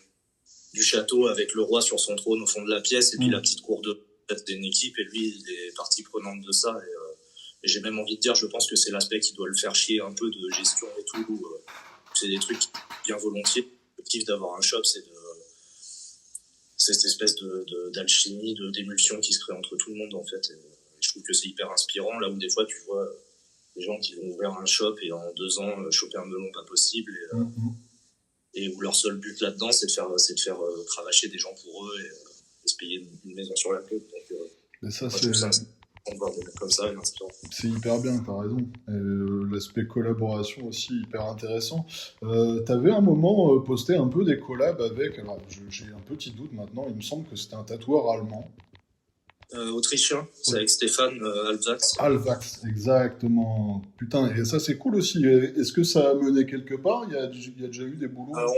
château avec le roi sur son trône au fond de la pièce, et puis la petite cour de d'une équipe, et lui, il est partie prenante de ça. Et j'ai même envie de dire, je pense que c'est l'aspect qui doit le faire chier un peu de gestion et tout. c'est des trucs bien volontiers. Le kiff d'avoir un shop, c'est cette espèce d'alchimie, d'émulsion qui se crée entre tout le monde, en fait. Et je trouve que c'est hyper inspirant, là où des fois, tu vois des gens qui vont ouvrir un shop et en 2 ans, choper un melon pas possible. Et où leur seul but là-dedans, c'est de faire cravacher des gens pour eux et se payer une maison sur la queue. Donc, Mais ça, on voit comme ça, c'est hyper bien, t'as raison. L'aspect collaboration aussi hyper intéressant. T'avais un moment posté un peu des collabs avec, alors j'ai un petit doute maintenant, il me semble que c'était un tatoueur allemand. Autrichien, c'est avec Stéphane Alvax. Alvax, exactement. Putain, et ça c'est cool aussi. Est-ce que ça a mené quelque part? Il y a déjà eu des boulots? Alors,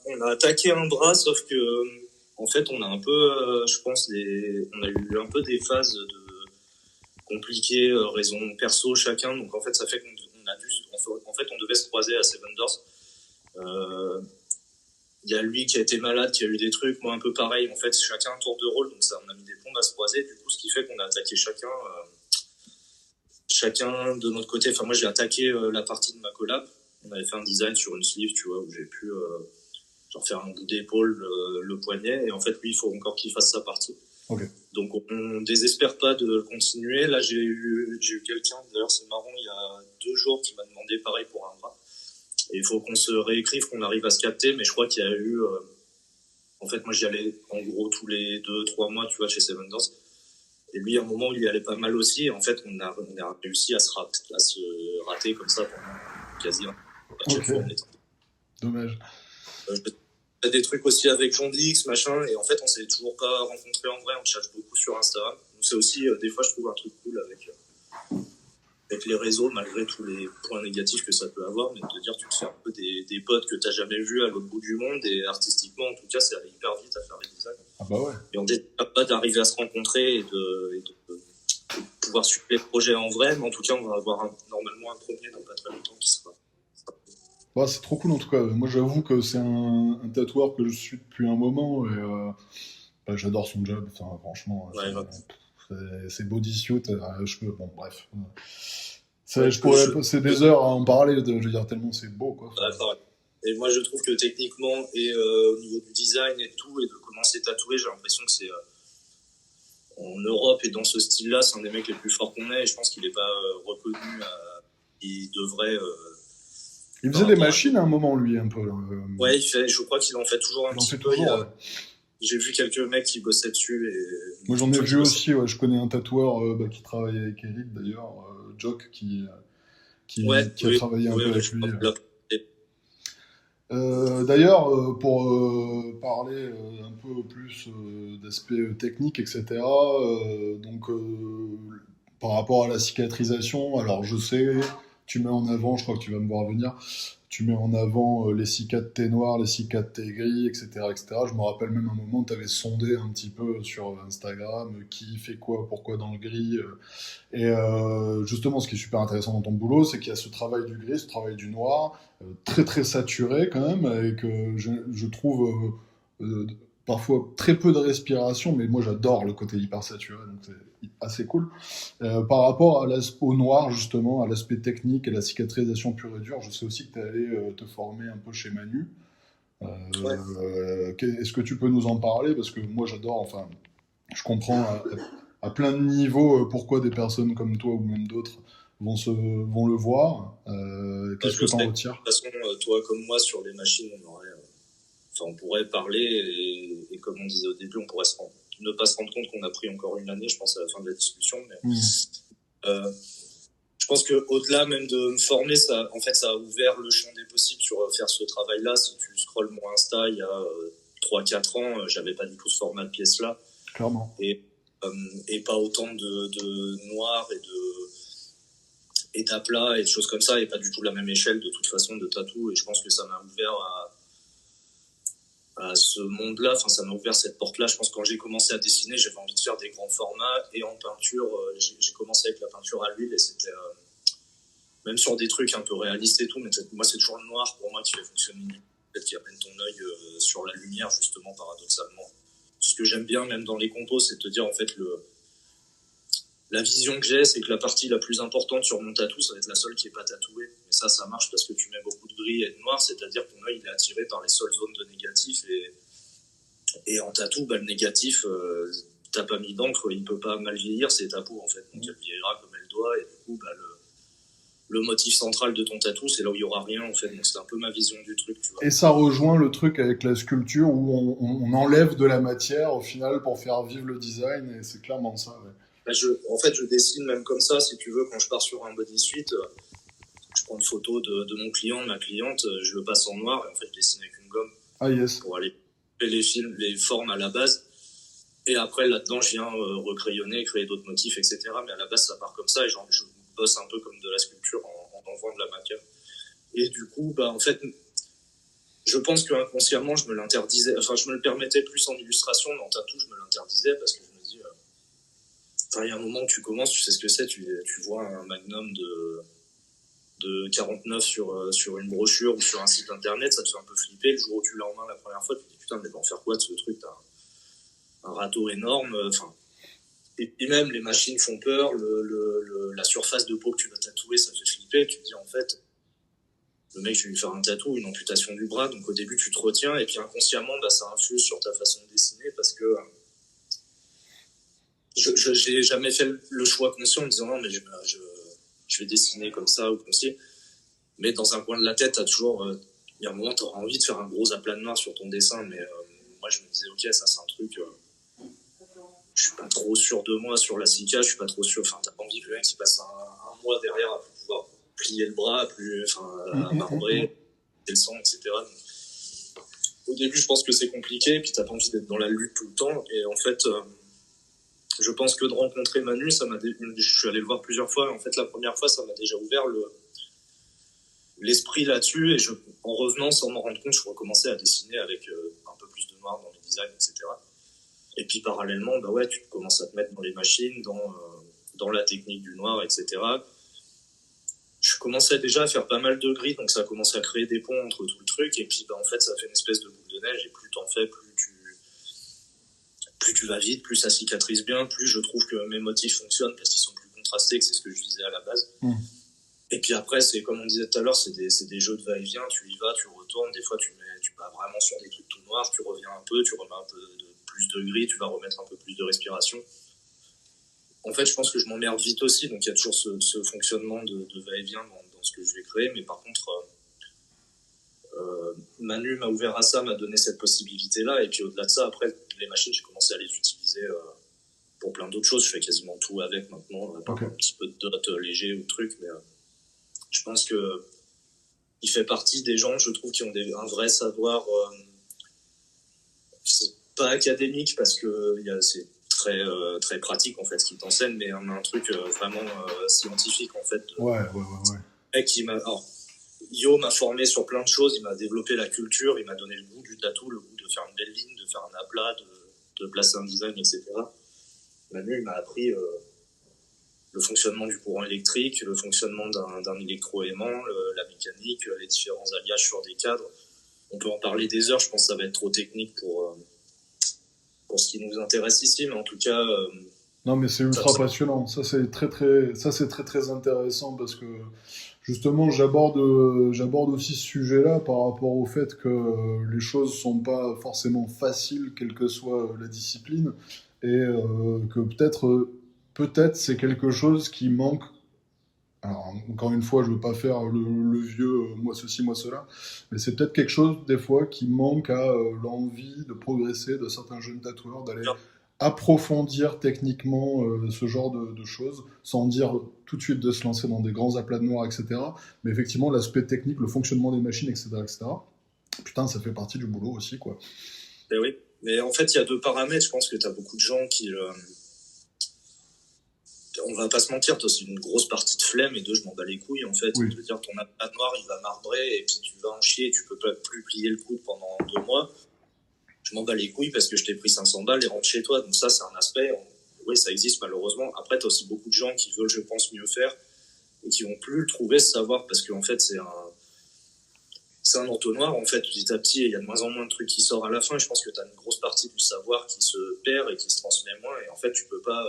on a attaqué un bras, sauf que en fait, on a un peu, je pense, on a eu un peu des phases compliquées, raison perso chacun. Donc en fait, ça fait qu'on a dû, en fait, on devait se croiser à Seven Doors. Il y a lui qui a été malade, qui a eu des trucs, moi un peu pareil. En fait, chacun un tour de rôle, donc ça, on a mis des plombs à se croiser. Du coup, ce qui fait qu'on a attaqué chacun de notre côté. Enfin, moi, j'ai attaqué la partie de ma collab. On avait fait un design sur une sleeve, tu vois, où j'ai pu genre faire un bout d'épaule, le poignet. Et en fait, lui, il faut encore qu'il fasse sa partie. Okay. Donc, on désespère pas de continuer. Là, j'ai eu quelqu'un, d'ailleurs, c'est marrant, il y a 2 jours, qui m'a demandé pareil pour un bras. Et il faut qu'on se réécrive, qu'on arrive à se capter, mais je crois qu'il y a eu... en fait, moi, j'y allais en gros tous les 2-3 mois, tu vois, chez Seven Doors. Et lui, à un moment, il y allait pas mal aussi. Et en fait, on a réussi à se rater comme ça pendant quasi un chaque fois. Dommage. J'ai des trucs aussi avec John Dix, machin. Et en fait, on s'est toujours pas rencontrés en vrai. On cherche beaucoup sur Instagram. Donc, c'est aussi, des fois, je trouve un truc cool avec les réseaux, malgré tous les points négatifs que ça peut avoir, mais de te dire tu te fais un peu des potes que t'as jamais vus à l'autre bout du monde, et artistiquement en tout cas ça allait hyper vite à faire les designs. Ah bah ouais. Et on désespère pas d'arriver à se rencontrer et de pouvoir suivre les projets en vrai, mais en tout cas on va avoir normalement un premier dans pas très longtemps qui sera. Bah, c'est trop cool en tout cas. Moi j'avoue que c'est un tatoueur que je suis depuis un moment et bah, j'adore son job. Enfin, franchement, ouais, c'est bodysuit, cheveux, bon bref. C'est des heures à en parler, je veux dire, tellement c'est beau quoi. Ouais, et moi je trouve que techniquement et au niveau du design et tout, et de comment c'est tatoué, j'ai l'impression que c'est en Europe et dans ce style-là, c'est un des mecs les plus forts qu'on ait, et je pense qu'il n'est pas reconnu, il devrait... il faisait des machines à un moment lui un peu. Ouais, je crois qu'il en fait toujours un petit peu. J'ai vu quelques mecs qui bossaient dessus. Et... Moi j'en ai vu aussi, ouais. Je connais un tatoueur qui travaille avec Eric d'ailleurs, Jock, qui a travaillé un peu avec lui. D'ailleurs, pour parler un peu plus d'aspect technique, etc., donc par rapport à la cicatrisation, alors je sais, tu mets en avant, je crois que tu vas me voir venir, tu mets en avant les cicates T noir, les cicates T gris, etc., etc. Je me rappelle même un moment où tu avais sondé un petit peu sur Instagram qui fait quoi, pourquoi dans le gris. Et justement, ce qui est super intéressant dans ton boulot, c'est qu'il y a ce travail du gris, ce travail du noir, très très saturé quand même, et que je trouve parfois très peu de respiration, mais moi j'adore le côté hyper saturé, donc c'est assez cool. Par rapport au noir, justement, à l'aspect technique et la cicatrisation pure et dure, je sais aussi que tu es allé te former un peu chez Manu. Est-ce que tu peux nous en parler? Parce que moi j'adore, enfin, je comprends à plein de niveaux pourquoi des personnes comme toi ou même d'autres vont le voir. Qu'est-ce que tu en retires? De toute façon, toi comme moi, sur les machines, on pourrait parler et comme on disait au début, on pourrait ne pas se rendre compte qu'on a pris encore une année, je pense, à la fin de la discussion. Mais, je pense qu'au-delà même de me former, ça a ouvert le champ des possibles sur faire ce travail-là. Si tu scrolles mon Insta, il y a 3-4 ans, j'avais pas du tout ce format de pièce-là. Clairement. Et pas autant de noir et d'aplats et de choses comme ça, et pas du tout la même échelle de toute façon de tatou. Et je pense que ça m'a ouvert à ce monde-là, enfin ça m'a ouvert cette porte-là. Je pense que quand j'ai commencé à dessiner, j'avais envie de faire des grands formats, et en peinture, j'ai commencé avec la peinture à l'huile, et c'était même sur des trucs un peu réalistes et tout, mais moi c'est toujours le noir pour moi qui fait fonctionner, peut-être qui amène ton œil sur la lumière, justement, paradoxalement. Ce que j'aime bien même dans les compos, c'est de te dire en fait la vision que j'ai, c'est que la partie la plus importante sur mon tatou, ça va être la seule qui est pas tatouée. Et ça marche parce que tu mets beaucoup de gris et de noir, c'est-à-dire que ton œil il est attiré par les seules zones de négatif. Et en tatou, le négatif, t'as pas mis d'encre, il peut pas mal vieillir, c'est ta peau en fait. Donc elle vieillira comme elle doit, et du coup, le motif central de ton tatou, c'est là où il y aura rien en fait. Donc c'est un peu ma vision du truc, tu vois. Et ça rejoint le truc avec la sculpture où on enlève de la matière au final pour faire vivre le design, et c'est clairement ça. Ouais. En fait, je dessine même comme ça, si tu veux, quand je pars sur un bodysuit, je prends une photo de mon client, de ma cliente, je le passe en noir, et en fait, je dessine avec une gomme pour aller les formes à la base. Et après, là-dedans, je viens recrayonner, créer d'autres motifs, etc. Mais à la base, ça part comme ça, et je bosse un peu comme de la sculpture en enlevant de la matière. Et du coup, en fait, je pense que inconsciemment, je me l'interdisais, enfin, je me le permettais plus en illustration, mais en tatou, je me l'interdisais parce que je me dis, il y a un moment où tu commences, tu sais ce que c'est, tu vois un magnum de 49 sur une brochure ou sur un site internet, ça te fait un peu flipper. Le jour où tu l'as en main la première fois, tu te dis putain, mais on va faire quoi de ce truc? T'as un râteau énorme, et puis même les machines font peur, la surface de peau que tu vas tatouer, ça fait flipper. Tu te dis en fait, le mec, je vais lui faire un tatou, une amputation du bras, donc au début tu te retiens, et puis inconsciemment, ça influe sur ta façon de dessiner parce que j'ai jamais fait le choix conscient en me disant non, mais je vais dessiner comme ça ou comme ci. Mais dans un coin de la tête, t'as toujours, il y a un moment, t'auras envie de faire un gros aplat de noir sur ton dessin, mais moi je me disais ok, ça c'est un truc, je suis pas trop sûr de moi sur la Sika, je suis pas trop sûr, enfin t'as pas envie que le mec qui passe un mois derrière à pouvoir plier le bras, à marbrer, le sang, etc. Donc, au début, je pense que c'est compliqué, puis t'as pas envie d'être dans la lutte tout le temps, et en fait, je pense que de rencontrer Manu, je suis allé le voir plusieurs fois, et en fait, la première fois, ça m'a déjà ouvert l'esprit là-dessus, et en revenant, sans m'en rendre compte, je recommençais à dessiner avec un peu plus de noir dans les designs, etc. Et puis, parallèlement, tu commences à te mettre dans les machines, dans la technique du noir, etc. Je commençais déjà à faire pas mal de gris, donc ça a commencé à créer des ponts entre tout le truc, et puis, en fait, ça fait une espèce de boule de neige, et plus t'en fais, plus tu vas vite, plus ça cicatrise bien, plus je trouve que mes motifs fonctionnent parce qu'ils sont plus contrastés, que c'est ce que je disais à la base. Et puis après, c'est comme on disait tout à l'heure, c'est des jeux de va-et-vient, tu y vas, tu retournes, des fois tu vas vraiment sur des trucs tout noirs, tu reviens un peu, tu remets un peu plus de gris, tu vas remettre un peu plus de respiration. En fait, je pense que je m'emmerde vite aussi, donc il y a toujours ce fonctionnement de va-et-vient dans ce que je vais créer, mais par contre, Manu m'a ouvert à ça, m'a donné cette possibilité-là, et puis au-delà de ça, après, les machines, j'ai commencé à les utiliser pour plein d'autres choses. Je fais quasiment tout avec maintenant, un petit peu de dot léger ou truc, mais je pense que il fait partie des gens, je trouve, qui ont un vrai savoir. C'est pas académique parce que c'est très très pratique en fait ce qu'il t'enseigne, mais un truc vraiment scientifique en fait. Ouais. Mec, Yo m'a formé sur plein de choses, il m'a développé la culture, il m'a donné le goût du tatou, le goût de faire une belle ligne, de faire un aplat, de placer un design, etc. Manu, il m'a appris le fonctionnement du courant électrique, le fonctionnement d'un électroaimant, la mécanique, les différents alliages sur des cadres. On peut en parler des heures, je pense que ça va être trop technique pour ce qui nous intéresse ici, mais en tout cas... non, mais c'est ultra passionnant. Ça, c'est très intéressant parce que justement, j'aborde aussi ce sujet-là par rapport au fait que les choses sont pas forcément faciles, quelle que soit la discipline, et que peut-être c'est quelque chose qui manque. Alors, encore une fois, je veux pas faire le vieux moi ceci, moi cela, mais c'est peut-être quelque chose des fois qui manque à l'envie de progresser de certains jeunes tatoueurs, d'aller approfondir techniquement ce genre de choses, sans dire tout de suite de se lancer dans des grands aplats de noir, etc. Mais effectivement, l'aspect technique, le fonctionnement des machines, etc., etc. Putain, ça fait partie du boulot aussi, quoi. Ben oui, mais en fait, il y a deux paramètres. Je pense que tu as beaucoup de gens qui... on va pas se mentir, toi, c'est une grosse partie de flemme, et deux, je m'en bats les couilles, en fait. Oui. Je veux dire, ton aplat noir, il va marbrer, et puis tu vas en chier, tu peux pas plus plier le coude pendant 2 mois. Je m'en bats les couilles parce que je t'ai pris 500 balles et rentre chez toi. Donc ça, c'est un aspect, oui, ça existe malheureusement. Après, t'as aussi beaucoup de gens qui veulent, je pense, mieux faire, et qui vont plus le trouver, ce savoir, parce qu'en fait, c'est un entonnoir, en fait, petit à petit, et il y a de moins en moins de trucs qui sortent à la fin, et je pense que t'as une grosse partie du savoir qui se perd et qui se transmet moins, et en fait, tu peux pas...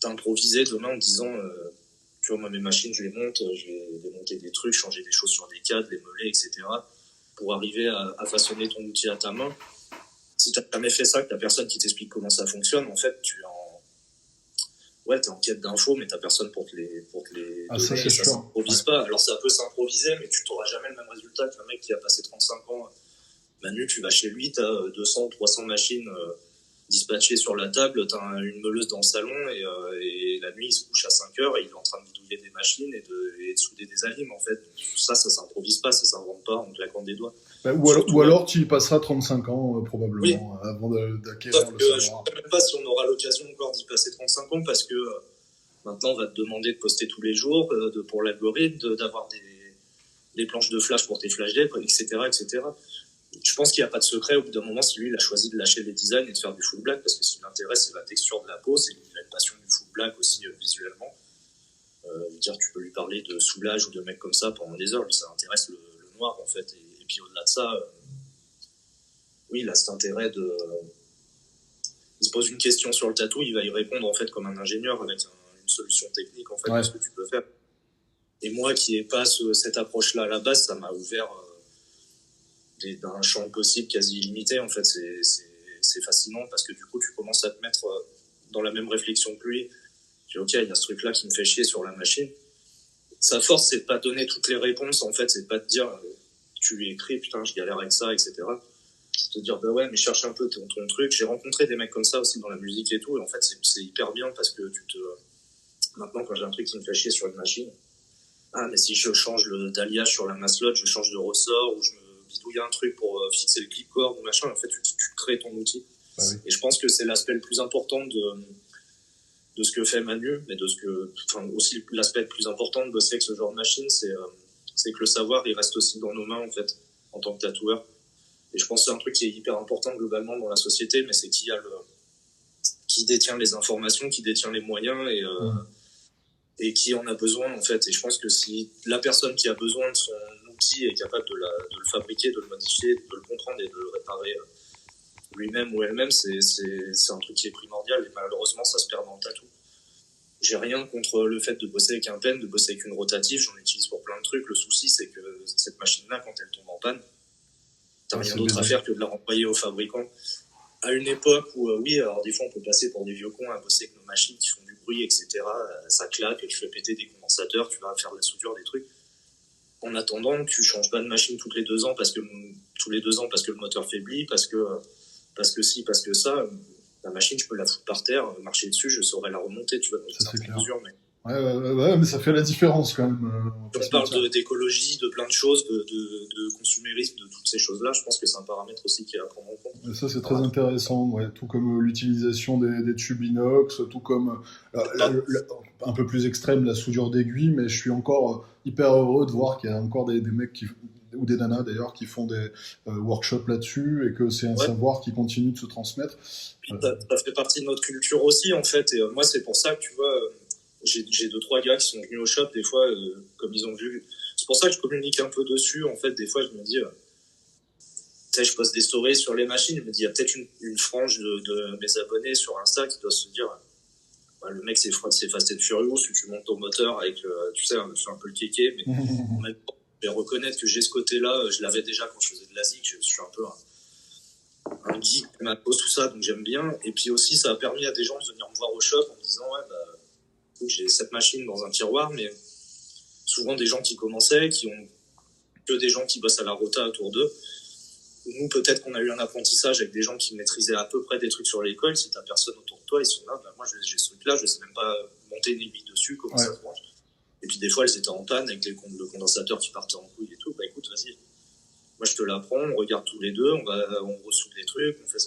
t'improviser demain en disant, tu vois, moi, mes machines, je les monte, je vais démonter des trucs, changer des choses sur des cadres, les meuler, etc. pour arriver à façonner ton outil à ta main. Si t'as jamais fait ça, que t'as personne qui t'explique comment ça fonctionne, en fait, t'es en quête d'infos, mais t'as personne pour te les Ah, donner, ça, c'est ça sûr. s'improvise pas. Alors, ça peut s'improviser, mais tu t'auras jamais le même résultat qu'un mec qui a passé 35 ans. Manu, tu vas chez lui, t'as 200 ou 300 machines dispatchées sur la table, t'as une meuleuse dans le salon, et la nuit, il se couche à 5 heures, et il est en train de bidouiller des machines et de souder des alimes, en fait. Ça s'improvise pas, ça s'invente pas en claquant des doigts. Ou alors tu y passeras 35 ans, probablement, oui, avant d'acquérir le savoir. Je ne sais même pas si on aura l'occasion encore d'y passer 35 ans, parce que maintenant, on va te demander de poster tous les jours, pour l'algorithme, d'avoir des planches de flash pour tes flash days, etc., etc. Je pense qu'il n'y a pas de secret. Au bout d'un moment, si lui, il a choisi de lâcher les designs et de faire du full black, parce que ce qui l'intéresse, c'est la texture de la peau, il a une passion du full black aussi visuellement. Je veux dire, tu peux lui parler de soulage ou de mecs comme ça pendant des heures, lui, ça intéresse le noir, en fait. Et puis au-delà de ça, oui, il a cet intérêt de... Il se pose une question sur le tatou, il va y répondre en fait comme un ingénieur avec une solution technique en fait de ce que tu peux faire. Et moi qui n'ai pas cette approche-là à la base, ça m'a ouvert d'un champ possible quasi illimité. En fait, c'est fascinant parce que du coup, tu commences à te mettre dans la même réflexion que lui. Tu dis, ok, il y a ce truc-là qui me fait chier sur la machine. Sa force, c'est de pas donner toutes les réponses. En fait, c'est de pas te dire, tu lui écris, putain, je galère avec ça, etc. Te dire bah ouais mais cherche un peu ton truc. J'ai rencontré des mecs comme ça aussi dans la musique et tout, et en fait c'est hyper bien parce que maintenant quand j'ai un truc qui me fait chier sur une machine, mais si je change d'alliage sur la maslotte, je change de ressort ou je me bidouille un truc pour fixer le clipboard ou machin, en fait tu crées ton outil. Oui. Et je pense que c'est l'aspect le plus important de ce que fait Manu, mais aussi l'aspect le plus important de bosser avec ce genre de machine, c'est que le savoir il reste aussi dans nos mains en fait en tant que tatoueur. Et je pense que c'est un truc qui est hyper important globalement dans la société, mais c'est qui détient les informations, qui détient les moyens et qui en a besoin en fait. Et je pense que si la personne qui a besoin de son outil est capable de le fabriquer, de le modifier, de le comprendre et de le réparer lui-même ou elle-même, c'est un truc qui est primordial. Et malheureusement, ça se perd dans le tatou. J'ai rien contre le fait de bosser avec un pen, de bosser avec une rotative. J'en utilise pour plein de trucs. Le souci, c'est que cette machine-là, quand elle tombe en panne, t'as rien d'autre à faire que de la renvoyer au fabricant. À une époque où, oui, alors des fois on peut passer pour des vieux cons à bosser avec nos machines qui font du bruit, etc. Ça claque, tu fais péter des condensateurs, tu vas faire de la soudure, des trucs. En attendant, tu changes pas de machine tous les 2 ans parce que le moteur faiblit, parce que si, parce que ça, la machine, je peux la foutre par terre, marcher dessus, je saurais la remonter, tu vois, dans une certaine mesure, mais... Ouais, mais ça fait la différence quand même. On parle d'écologie, de plein de choses, de consumérisme, de toutes ces choses-là. Je pense que c'est un paramètre aussi qui est à prendre en compte. Et ça, c'est très intéressant, ouais. Tout comme l'utilisation des tubes inox, tout comme un peu plus extrême la soudure d'aiguille, mais je suis encore hyper heureux de voir qu'il y a encore des mecs ou des nanas d'ailleurs qui font des workshops là-dessus et que c'est un savoir qui continue de se transmettre. Ça fait partie de notre culture aussi en fait. Et moi, c'est pour ça que tu vois. J'ai 2-3 gars qui sont venus au shop des fois, comme ils ont vu. C'est pour ça que je communique un peu dessus. En fait, des fois, je me dis, je poste des stories sur les machines. Je me dis, il y a peut-être une frange de mes abonnés sur Insta qui doit se dire, le mec, c'est Fast and Furious, tu montes ton moteur avec, tu sais, je fais un peu le kéké, mais en même temps, je vais reconnaître que j'ai ce côté-là. Je l'avais déjà quand je faisais de la zik. Je suis un peu un geek, ma pose, tout ça, donc j'aime bien. Et puis aussi, ça a permis à des gens de venir me voir au shop en me disant, j'ai cette machine dans un tiroir, mais souvent des gens qui commençaient, qui ont que des gens qui bossent à la rota autour d'eux. Nous, peut-être qu'on a eu un apprentissage avec des gens qui maîtrisaient à peu près des trucs sur l'école. Si t'as personne autour de toi, ils sont là, moi j'ai ce truc-là, je sais même pas monter une aiguille dessus, comment ça se branche. Et puis des fois, elles étaient en panne avec le condensateur qui partait en couille et tout. Écoute, vas-y. Moi, je te l'apprends, on regarde tous les deux, on ressoude les trucs, on fait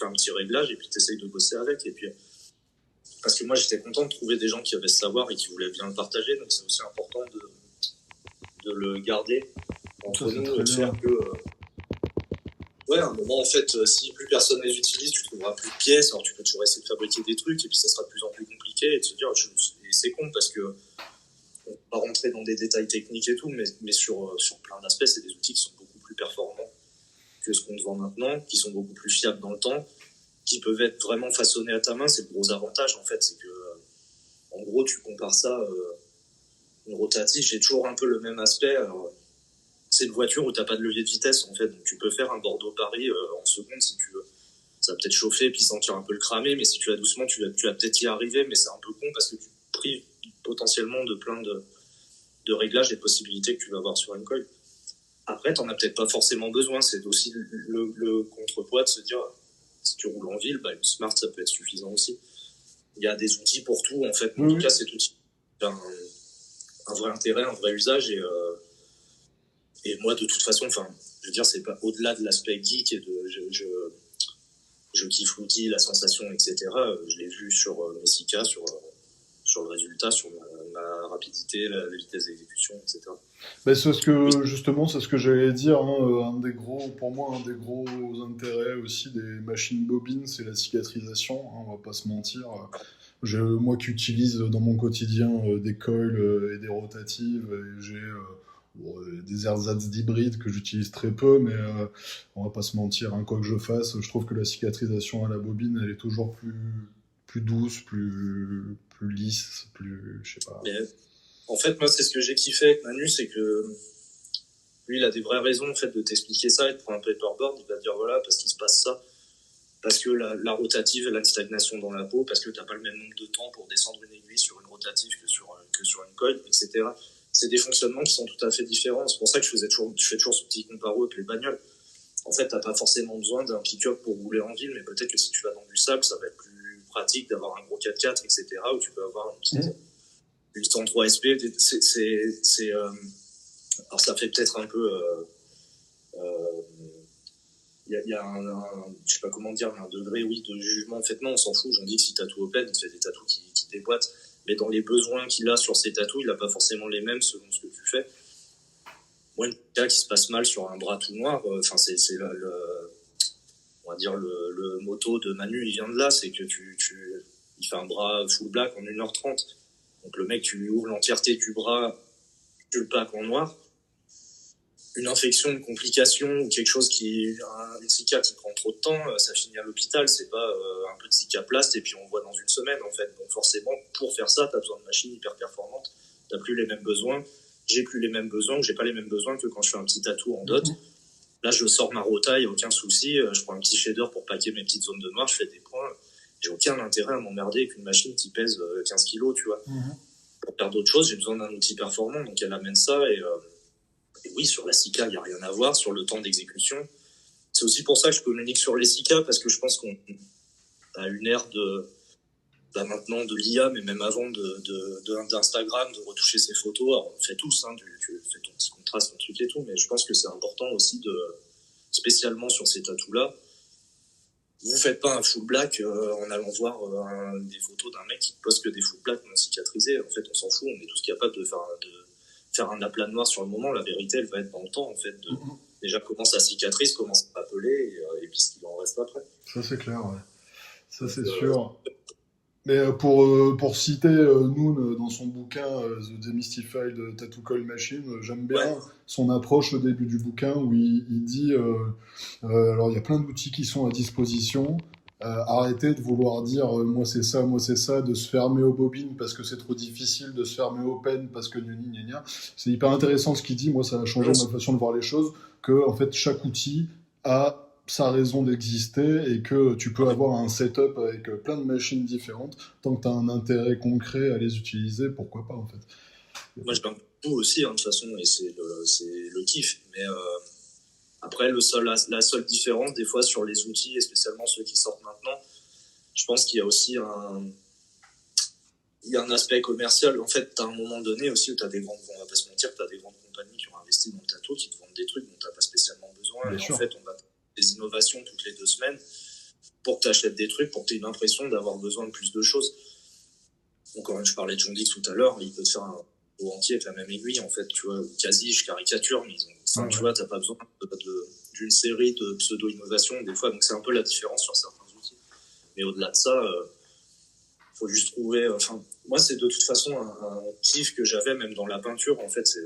un petit réglage et puis t'essayes de bosser avec. Et puis, parce que moi, j'étais content de trouver des gens qui avaient ce savoir et qui voulaient bien le partager. Donc, c'est aussi important de le garder entre nous et de faire que... à un moment, en fait, si plus personne les utilise, tu trouveras plus de pièces. Alors, tu peux toujours essayer de fabriquer des trucs et puis ça sera de plus en plus compliqué. Et de se dire, et c'est con parce que on va rentrer dans des détails techniques et tout, mais sur plein d'aspects, c'est des outils qui sont beaucoup plus performants que ce qu'on te vend maintenant, qui sont beaucoup plus fiables dans le temps, qui peuvent être vraiment façonnés à ta main. C'est le gros avantage, en fait, c'est que En gros, tu compares ça, une rotative, j'ai toujours un peu le même aspect. Alors, c'est une voiture où t'as pas de levier de vitesse, en fait. Donc, tu peux faire un Bordeaux-Paris en seconde si tu veux. Ça va peut-être chauffer puis sentir un peu le cramé, mais si tu vas doucement, tu vas peut-être y arriver, mais c'est un peu con parce que tu te prives potentiellement de plein de réglages et de possibilités que tu vas avoir sur une coil. Après, t'en as peut-être pas forcément besoin. C'est aussi le contrepoids de se dire, si tu roules en ville, bah, une Smart, ça peut être suffisant aussi. Il y a des outils pour tout, en fait. En tout cas, cet outil a un vrai intérêt, un vrai usage. Et moi, de toute façon, enfin, je veux dire, c'est pas au-delà de l'aspect geek et je kiffe l'outil, la sensation, etc. Je l'ai vu sur mes Sika, sur le résultat, sur ma rapidité, la vitesse d'exécution, etc. Ben, c'est ce que, justement, c'est ce que j'allais dire, hein, pour moi, un des gros intérêts aussi des machines bobines, c'est la cicatrisation, hein, on va pas se mentir. Moi qui utilise dans mon quotidien des coils et des rotatives, et j'ai des ersatz d'hybrides que j'utilise très peu, mais on va pas se mentir, hein, quoi que je fasse, je trouve que la cicatrisation à la bobine, elle est toujours plus douce, plus lisse, je sais pas. Mais, en fait, moi, c'est ce que j'ai kiffé avec Manu, c'est que lui, il a des vraies raisons en fait, de t'expliquer ça et de prendre un paperboard. Il va te dire voilà, parce qu'il se passe ça, parce que la rotative, elle a une stagnation dans la peau, parce que tu n'as pas le même nombre de temps pour descendre une aiguille sur une rotative que sur une coil, etc. C'est des fonctionnements qui sont tout à fait différents. C'est pour ça que je fais toujours ce petit comparo avec les bagnoles. En fait, tu n'as pas forcément besoin d'un pick-up pour rouler en ville, mais peut-être que si tu vas dans du sable, ça va être plus pratique d'avoir un gros 4x4, etc., où tu peux avoir une 103 SP. Alors ça fait peut-être un peu... y a je sais pas comment dire, mais un degré, oui, de jugement. En fait, non, on s'en fout. J'en dis que si tatou open, il fait des tatous qui déboîtent. Mais dans les besoins qu'il a sur ses tatous, il a pas forcément les mêmes selon ce que tu fais. Moi, une cas qui se passe mal sur un bras tout noir, enfin, c'est on va dire le motto de Manu, il vient de là, c'est que il fait un bras full black en 1h30. Donc le mec, tu lui ouvres l'entièreté du bras, tu le plaques en noir. Une infection, une complication ou quelque chose une cica qui prend trop de temps, ça finit à l'hôpital. C'est pas un peu de cicaplaste et puis on voit dans une semaine en fait. Donc forcément, pour faire ça, t'as besoin de machines hyper performantes. T'as plus les mêmes besoins. J'ai plus les mêmes besoins. J'ai pas les mêmes besoins que quand je fais un petit tatou en dot. Là, je sors ma rota, y a aucun souci. Je prends un petit shader pour paquer mes petites zones de noir. Je fais des points. J'ai aucun intérêt à m'emmerder avec une machine qui pèse 15 kilos, tu vois. Pour faire d'autres choses, j'ai besoin d'un outil performant. Donc elle amène ça et oui, sur la Sika, il n'y a rien à voir. Sur le temps d'exécution, c'est aussi pour ça que je communique sur les Sika, parce que je pense qu'on a une ère maintenant de l'IA, mais même avant d'Instagram, de retoucher ses photos. Alors, on fait tous, hein, tu fais ton petit contraste, ton truc et tout, mais je pense que c'est important aussi spécialement sur ces tatous-là, vous faites pas un full black en allant voir des photos d'un mec qui poste que des full black non cicatrisés. En fait, on s'en fout, on est tous capables de faire un aplat noir sur le moment. La vérité, elle va être dans le temps, en fait. Déjà, comment ça cicatrise, comment ça va peler, et puis ce qu'il en reste après. Ça, c'est clair, ouais. Ça, c'est sûr. Mais pour citer Noon dans son bouquin The Demystified Tattoo Coil Machine, j'aime bien son approche au début du bouquin où il dit alors il y a plein d'outils qui sont à disposition. Arrêtez de vouloir dire moi c'est ça, de se fermer aux bobines parce que c'est trop difficile, de se fermer aux pen parce que gna. C'est hyper intéressant ce qu'il dit. Moi, ça a changé ma façon de voir les choses. Que en fait chaque outil a sa raison d'exister et que tu peux avoir un setup avec plein de machines différentes. Tant que tu as un intérêt concret à les utiliser, pourquoi pas en fait. Moi je parle tout aussi hein, de toute façon et c'est le kiff. Mais après la seule différence des fois sur les outils et spécialement ceux qui sortent maintenant, je pense qu'il y a aussi un aspect commercial. En fait, tu as un moment donné aussi où tu as on va pas se mentir, tu as des grandes compagnies qui ont investi dans le tatou, qui te vendent des trucs dont tu n'as pas spécialement besoin. En fait, on va des innovations toutes les 2 semaines pour que tu achètes des trucs, pour que tu aies une impression d'avoir besoin de plus de choses. Donc, quand je parlais de John Dix tout à l'heure, il peut te faire un pot entier avec la même aiguille, en fait, tu vois, quasi, je caricature, mais tu vois, t'as pas besoin d'une série de pseudo-innovations, des fois, donc c'est un peu la différence sur certains outils. Mais au-delà de ça, faut juste trouver, moi, c'est de toute façon un kiff que j'avais, même dans la peinture, en fait, c'est,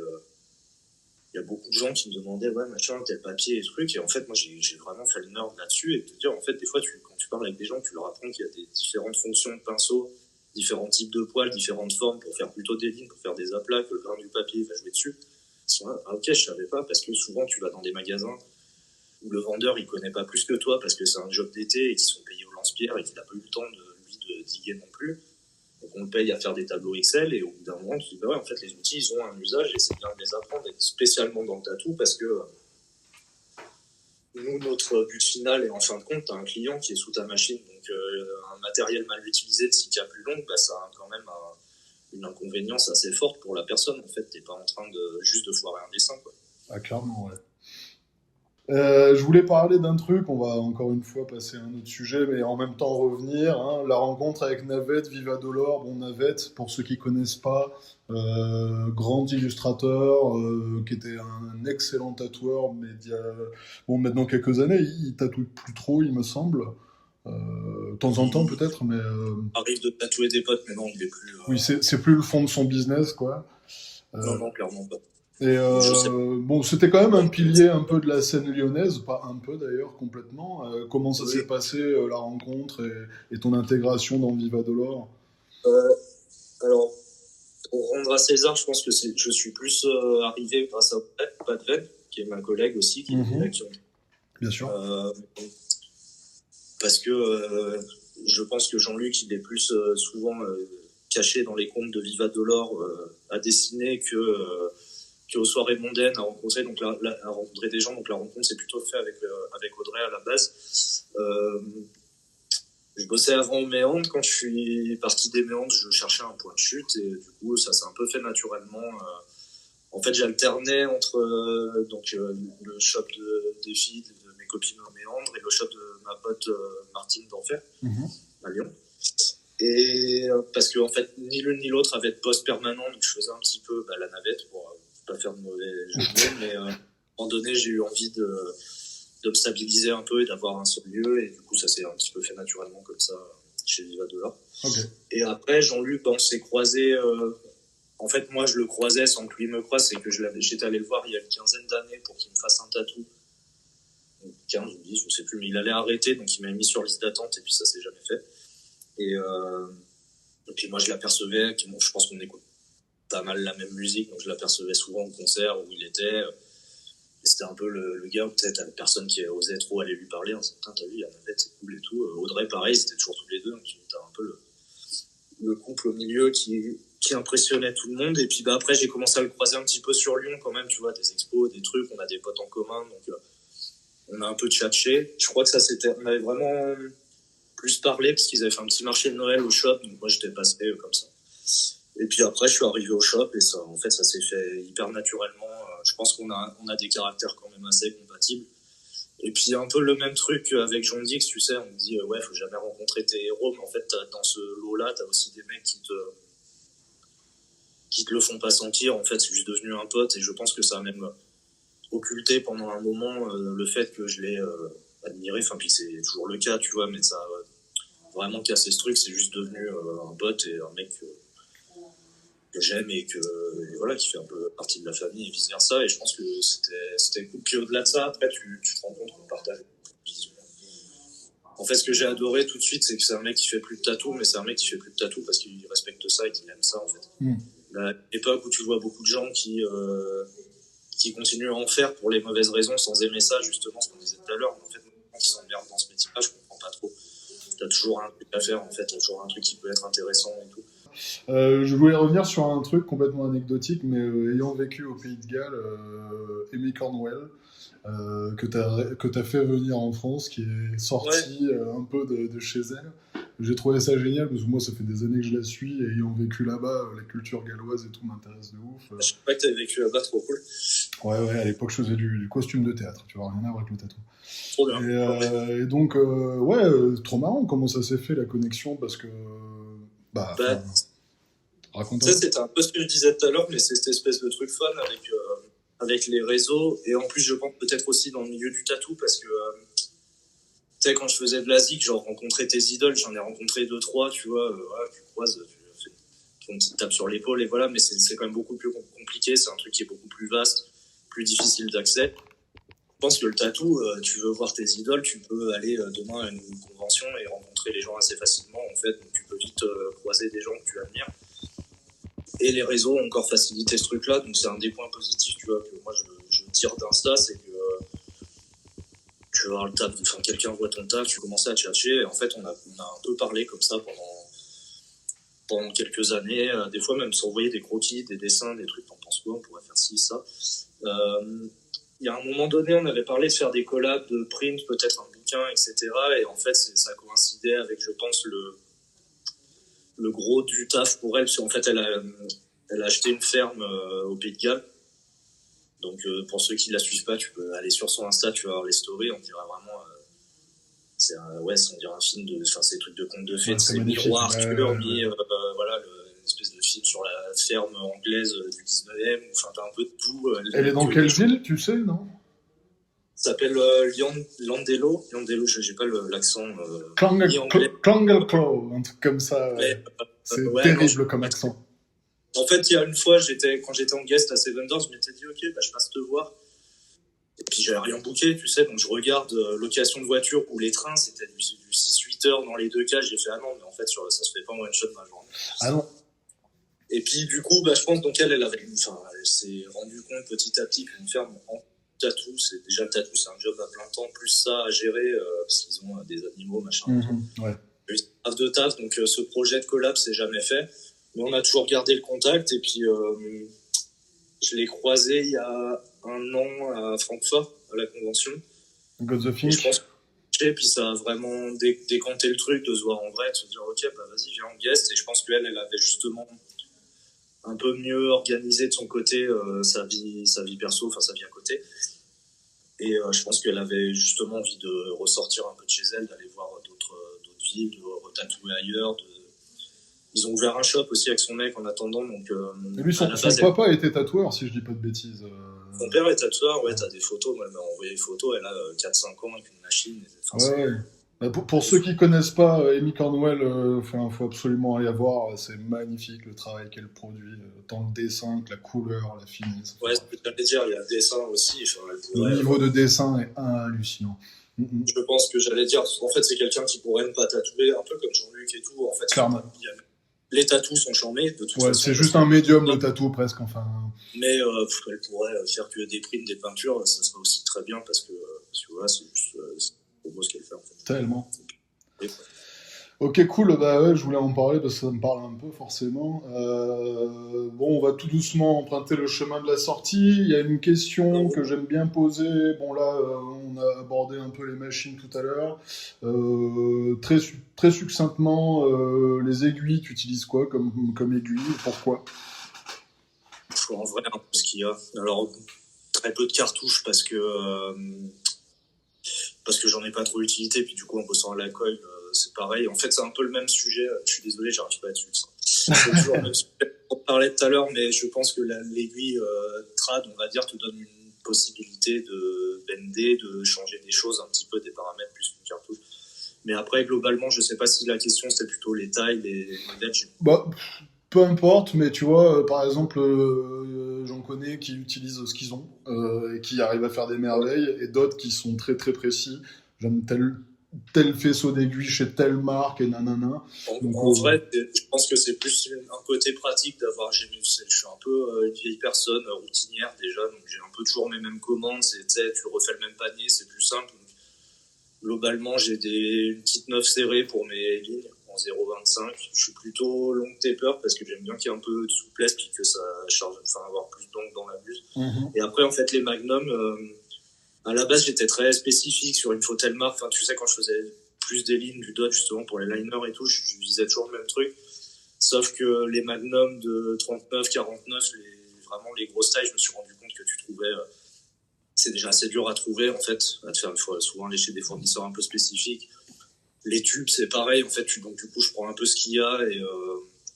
il y a beaucoup de gens qui me demandaient ouais machin tel papier et trucs et en fait moi j'ai vraiment fait le nerd là-dessus et te dire en fait des fois quand tu parles avec des gens tu leur apprends qu'il y a des différentes fonctions de pinceau différents types de poils, différentes formes pour faire plutôt des lignes, pour faire des aplats, que le grain du papier va jouer dessus. Ils sont là, ah ok, je savais pas, parce que souvent tu vas dans des magasins où le vendeur il connaît pas plus que toi parce que c'est un job d'été et qu'ils sont payés au lance-pierre et qu'il n'a pas eu le temps de diguer non plus. Donc on le paye à faire des tableaux Excel et au bout d'un moment tu dis bah ouais, en fait les outils ils ont un usage et c'est bien de les apprendre, et spécialement dans le tatou parce que nous notre but final est en fin de compte t'as un client qui est sous ta machine, donc un matériel mal utilisé de 6 cas plus long, bah ça a quand même une inconvénience assez forte pour la personne. En fait t'es pas en train de juste de foirer un dessin quoi. Ah, clairement, ouais. Je voulais parler d'un truc, on va encore une fois passer à un autre sujet, mais en même temps revenir, hein, la rencontre avec Navette, Viva Dolor. Bon, Navette, pour ceux qui connaissent pas, grand illustrateur, qui était un excellent tatoueur, mais bon, maintenant quelques années, il tatoue plus trop, il me semble. De temps en temps peut-être, mais Arrive de tatouer des potes, mais non, il est plus. oui, c'est plus le fond de son business, quoi. Non, clairement pas. Et bon, c'était quand même un pilier un peu de la scène lyonnaise, pas un peu d'ailleurs, complètement. Comment ça s'est passé, la rencontre et ton intégration dans Viva Dolor? Alors, pour rendre à César, je pense que je suis plus arrivé grâce à Patven, qui est ma collègue aussi, qui est là, Bien sûr. Parce que je pense que Jean-Luc, il est plus souvent caché dans les comptes de Viva Dolor à dessiner qu'aux soirées mondaines à rencontrer, donc à rencontrer des gens. Donc la rencontre s'est plutôt fait avec Audrey à la base. Je bossais avant au Méandre. Quand je suis parti des Méandres, je cherchais un point de chute et du coup ça s'est un peu fait naturellement. En fait, j'alternais entre le shop des filles de mes copines au Méandre et le shop de ma pote Martine d'Enfer à Lyon. Et parce que en fait ni l'une ni l'autre avait de poste permanent, donc je faisais un petit peu la navette pour pas faire de mauvais jeu de mots, mais à un moment donné j'ai eu envie de me stabiliser un peu et d'avoir un seul lieu, et du coup ça s'est un petit peu fait naturellement comme ça chez Viva Dolor. Okay. Et après Jean-Luc, on s'est croisé. En fait, moi je le croisais sans que lui me croise, c'est que j'étais allé le voir il y a une quinzaine d'années pour qu'il me fasse un tatou. 15 ou 10, je ne sais plus, mais il allait arrêter, donc il m'a mis sur liste d'attente et puis ça s'est jamais fait. Et puis moi je l'apercevais, je pense qu'on écoute pas mal la même musique, donc je l'apercevais souvent au concert où il était. Et c'était un peu le gars où peut-être t'avais personne qui osait trop aller lui parler. On se disait, putain, t'as vu, il y a Navette, c'est cool et tout. Audrey, pareil, c'était toujours tous les deux. Donc t'as un peu le couple au milieu qui impressionnait tout le monde. Et puis après, j'ai commencé à le croiser un petit peu sur Lyon quand même, tu vois, des expos, des trucs. On a des potes en commun, donc on a un peu tchatché. Je crois que on avait vraiment plus parlé parce qu'ils avaient fait un petit marché de Noël au shop. Donc moi, j'étais passé comme ça. Et puis après, je suis arrivé au shop et ça, en fait, ça s'est fait hyper naturellement. Je pense qu'on a des caractères quand même assez compatibles. Et puis un peu le même truc avec Jean Dix, tu sais, on me dit ouais, faut jamais rencontrer tes héros, mais en fait, dans ce lot-là, t'as aussi des mecs qui te le font pas sentir. En fait, c'est juste devenu un pote, et je pense que ça a même occulté pendant un moment le fait que je l'ai admiré. Enfin, puis c'est toujours le cas, tu vois, mais ça a vraiment cassé ce truc. C'est juste devenu un pote et un mec que j'aime et voilà, qui fait un peu partie de la famille et vice versa. Et je pense que c'était cool. Puis au-delà de ça, après tu te rends compte qu'on partage une vision. En fait, ce que j'ai adoré tout de suite, c'est que c'est un mec qui fait plus de tatou, mais c'est un mec qui fait plus de tatou parce qu'il respecte ça et qu'il aime ça, en fait. À l'époque où tu vois beaucoup de gens qui continuent à en faire pour les mauvaises raisons sans aimer ça, justement, ce qu'on disait tout à l'heure, en fait, qui s'emmerdent dans ce métier-là, je comprends pas trop. T'as toujours un truc à faire, en fait, t'as toujours un truc qui peut être intéressant et tout. Je voulais revenir sur un truc complètement anecdotique, mais ayant vécu au Pays de Galles, Amy Cornwell, que t'as fait venir en France, qui est sortie un peu de chez elle. J'ai trouvé ça génial parce que moi, ça fait des années que je la suis, et ayant vécu là-bas, la culture galloise et tout m'intéresse de ouf. Je sais pas que t'avais vécu là-bas, trop cool. Ouais, à l'époque, je faisais du costume de théâtre, tu vois, rien à voir avec le tatou. Trop bien. Et donc, trop marrant comment ça s'est fait, la connexion, parce que... raconte-moi. Ça, c'était un peu ce que je disais tout à l'heure, mais c'est cette espèce de truc fun avec les réseaux, et en plus, je pense peut-être aussi dans le milieu du tatou, parce que... tu sais, quand je faisais de la zik, genre rencontrer tes idoles, j'en ai rencontré 2-3, tu vois, voilà, tu croises, tu fais une petite tape sur l'épaule et voilà, mais c'est quand même beaucoup plus compliqué, c'est un truc qui est beaucoup plus vaste, plus difficile d'accès. Je pense que le tatou, tu veux voir tes idoles, tu peux aller demain à une convention et rencontrer les gens assez facilement en fait, donc tu peux vite croiser des gens que tu admires. Et les réseaux ont encore facilité ce truc-là, donc c'est un des points positifs, tu vois, que moi je tire d'Insta, c'est que tu vois le taf, enfin quelqu'un voit ton taf, tu commences à chercher, et en fait on a un peu parlé comme ça pendant quelques années, des fois même s'envoyer des croquis, des dessins, des trucs, t'en penses quoi, on pourrait faire ci, ça. Il y a un moment donné, on avait parlé de faire des collabs, de print, peut-être un bouquin, etc. Et en fait, ça coïncidait avec, je pense, le gros du taf pour elle, parce qu'en fait, elle a acheté une ferme au Pays de Galles. Donc, pour ceux qui la suivent pas, tu peux aller sur son Insta, tu vas voir les stories, on dirait vraiment... on dirait un film c'est des trucs de contes de fées, c'est miroir, voilà, une espèce de film sur la ferme anglaise du 19e, enfin, t'as un peu de tout. Elle est dans quelle ville, tu sais, non? Ça s'appelle Llandello, j'ai pas l'accent Clongleclaw, un truc comme ça. C'est terrible comme accent. En fait, il y a une fois, quand j'étais en guest à Seven Doors, je m'étais dit, ok, je passe te voir. Et puis, j'avais rien booké, tu sais, donc je regarde location de voiture ou les trains, c'était du 6-8 heures dans les deux cas. J'ai fait, ah non, mais en fait, ça se fait pas en one shot ma journée. Ah non. Et puis, du coup, je pense, donc elle s'est rendue compte petit à petit qu'une ferme en tatou, le tatou, c'est un job à plein temps, plus ça à gérer, parce qu'ils ont des animaux, machin. Ouais. Taf de taf, donc ce projet de collab, c'est jamais fait. Mais on a toujours gardé le contact, et puis je l'ai croisé il y a un an à Francfort, à la convention. Got the Finch. Et puis ça a vraiment décanté le truc de se voir en vrai, de se dire ok, vas-y, viens en guest. Et je pense qu'elle avait justement un peu mieux organisé de son côté sa vie perso, enfin sa vie à côté. Et je pense qu'elle avait justement envie de ressortir un peu de chez elle, d'aller voir d'autres villes, de retatouer ailleurs. Ils ont ouvert un shop aussi avec son mec en attendant. Donc, et lui, son papa était tatoueur, si je dis pas de bêtises. Son père est tatoueur, ouais, t'as des photos. Moi, elle m'a envoyé des photos. Elle a 4-5 ans avec une machine. Ouais. Pour ceux qui connaissent pas Amy Cornwell, faut absolument aller voir. C'est magnifique le travail qu'elle produit, tant le dessin que la couleur, la finesse. Ouais, ce que j'allais dire, il y a le dessin aussi. Le niveau de dessin est hallucinant. Je pense que j'allais dire, en fait, c'est quelqu'un qui pourrait ne pas tatouer, un peu comme Jean-Luc et tout. En fait, clairement. Les tatous sont charmés, de toute façon. C'est juste un médium, le tatou, presque, enfin. Mais elle pourrait faire que des prints, des peintures, ça serait aussi très bien, parce que voilà, c'est juste c'est beau ce qu'elle fait, en fait. Tellement. Ok, cool, ouais, je voulais en parler parce que ça me parle un peu, forcément. On va tout doucement emprunter le chemin de la sortie. Il y a une question que j'aime bien poser. Bon, là, on a abordé un peu les machines tout à l'heure. Très succinctement, les aiguilles, tu utilises quoi comme aiguille et pourquoi? En vrai, un peu ce qu'il y a. Alors, très peu de cartouches parce que j'en ai pas trop utilité, puis du coup en bossant à la colle, c'est pareil. En fait, c'est un peu le même sujet. Je suis désolé, j'arrive pas là-dessus. C'est toujours le même sujet. On parlait tout à l'heure, mais je pense que l'aiguille trad, on va dire, te donne une possibilité de bender, de changer des choses, un petit peu des paramètres plus qu'une cartouche. Mais après, globalement, je sais pas si la question c'était plutôt les tailles, les modèles. Peu importe, mais tu vois, par exemple, j'en connais qui utilisent ce qu'ils ont et qui arrivent à faire des merveilles, et d'autres qui sont très très précis. J'aime tel faisceau d'aiguille chez telle marque et nanana. En vrai, je pense que c'est plus un côté pratique d'avoir. Je suis un peu une vieille personne routinière déjà, donc j'ai un peu toujours mes mêmes commandes. Tu refais le même panier, c'est plus simple. Donc, globalement, j'ai une petite 9 serrée pour mes lignes en 0,25. Je suis plutôt long taper parce que j'aime bien qu'il y ait un peu de souplesse puis que ça charge, avoir plus d'ongles dans la buse. Et après, en fait, les magnums, à la base, j'étais très spécifique sur une telle marque. Enfin, tu sais, quand je faisais plus des lignes du dot justement pour les liners et tout, je visais toujours le même truc. Sauf que les magnums de 39, 49, vraiment les grosses tailles, je me suis rendu compte que tu trouvais, c'est déjà assez dur à trouver en fait, à te faire souvent aller chez des fournisseurs un peu spécifiques. Les tubes, c'est pareil en fait. Donc du coup, je prends un peu ce qu'il y a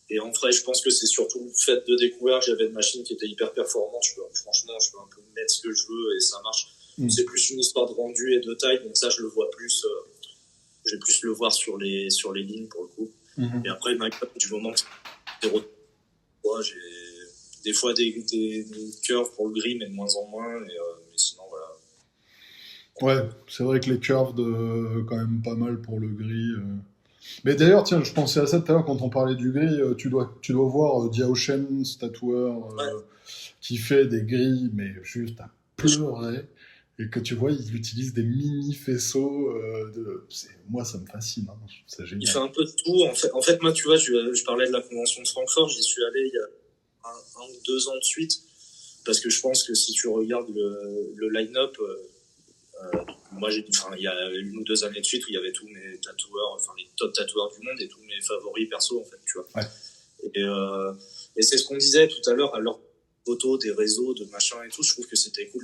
et en vrai, je pense que c'est surtout le fait de découvrir que j'avais une machine qui était hyper performante. Franchement, je peux un peu mettre ce que je veux et ça marche. C'est plus une histoire de rendu et de taille, donc ça je le vois plus. Je vais plus le voir sur les lignes pour le coup. Et après, du moment que j'ai des fois des curves pour le gris, mais de moins en moins. Mais sinon, voilà. Ouais, c'est vrai que les curves, quand même pas mal pour le gris. Mais d'ailleurs, tiens, je pensais à ça tout à l'heure quand on parlait du gris. Tu dois voir Diao Shen, ce tatoueur, Ouais, qui fait des grilles, mais juste à pleurer. Et que tu vois, il utilise des mini faisceaux. Moi, ça me fascine. Hein. Je trouve ça il génial. fait un peu de tout. En fait, moi, tu vois, je parlais de la convention de Francfort, j'y suis allé il y a un ou 2 ans de suite, parce que je pense que si tu regardes le line-up, moi, il y a 1 ou 2 années de suite où il y avait tous mes tatoueurs, enfin les top tatoueurs du monde et tous mes favoris perso, en fait, tu vois. Ouais. Et, euh, et c'est ce qu'on disait tout à l'heure, à leurs photos, des réseaux, de machin et tout. Je trouve que c'était cool.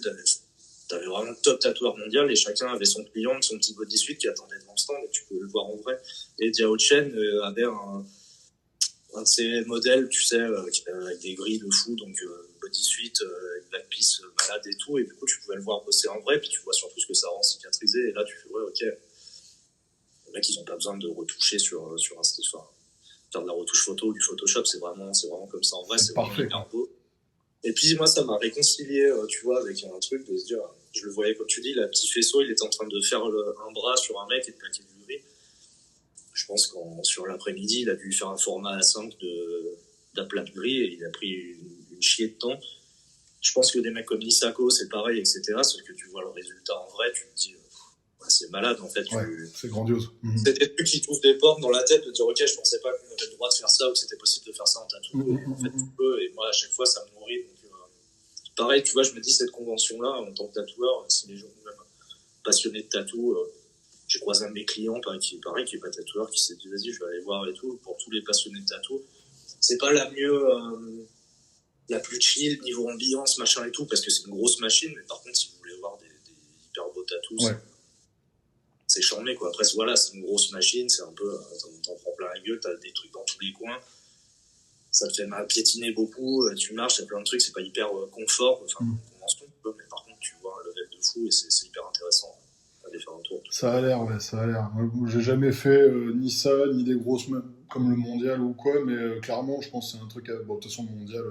T'avais vraiment le top tatoueur mondial et chacun avait son client, son petit body suite qui attendait devant le stand et tu pouvais le voir en vrai. Et Diao Chen avait un de ces modèles, tu sais, avec des grilles de fou, donc bodysuit, avec Black Piece malade et tout, et du coup tu pouvais le voir bosser en vrai, puis tu vois surtout ce que ça rend cicatrisé, et là tu fais ouais ok, les mecs ils ont pas besoin de retoucher sur un site, enfin, faire de la retouche photo ou du Photoshop, c'est vraiment comme ça en vrai, C'est c'est vraiment parfait, hyper quoi. beau. Et puis moi ça m'a réconcilié, tu vois, avec un truc de se dire, je le voyais comme tu dis, la petit faisceau, il était en train de faire un bras sur un mec et de plaquer du gris. Je pense qu'en sur l'après-midi, il a dû faire un format A5 d'aplat de gris et il a pris une chier de temps. Je pense que des mecs comme Nisako, c'est pareil, etc. Sauf que tu vois le résultat en vrai, tu te dis, c'est malade en fait. Ouais, c'est grandiose. Mhm. C'est des trucs qui t'ouvrent des portes dans la tête de dire, ok, je pensais pas qu'on avait le droit de faire ça ou que c'était possible de faire ça en tatou. Mhm, Et en fait, mhm, tu mhm. peux. Et moi, à chaque fois, ça me nourrit. Donc, pareil, tu vois, je me dis, cette convention-là, en tant que tatoueur, si les gens même passionnés de tatou, j'ai croisé un de mes clients, pareil, qui est pas tatoueur, qui s'est dit, vas-y, je vais aller voir et tout, pour tous les passionnés de tatou. C'est pas la plus chill niveau ambiance, machin et tout, parce que c'est une grosse machine, mais par contre, si vous voulez voir des hyper beaux tatous, Ouais. c'est charmé, quoi. Après, voilà, c'est une grosse machine, c'est un peu, t'en prends plein la gueule, t'as des trucs dans tous les coins, ça te fait mal piétiner beaucoup, tu marches, t'as plein de trucs, c'est pas hyper confort, enfin, Mhm. convention, mais par contre, tu vois un level de fou et c'est hyper intéressant d'aller faire un tour. Ça a l'air, ouais, ça a l'air. Moi, j'ai jamais fait ni ça, ni des grosses comme le mondial ou quoi, mais clairement, je pense que c'est un truc. Bon, de toute façon, le mondial,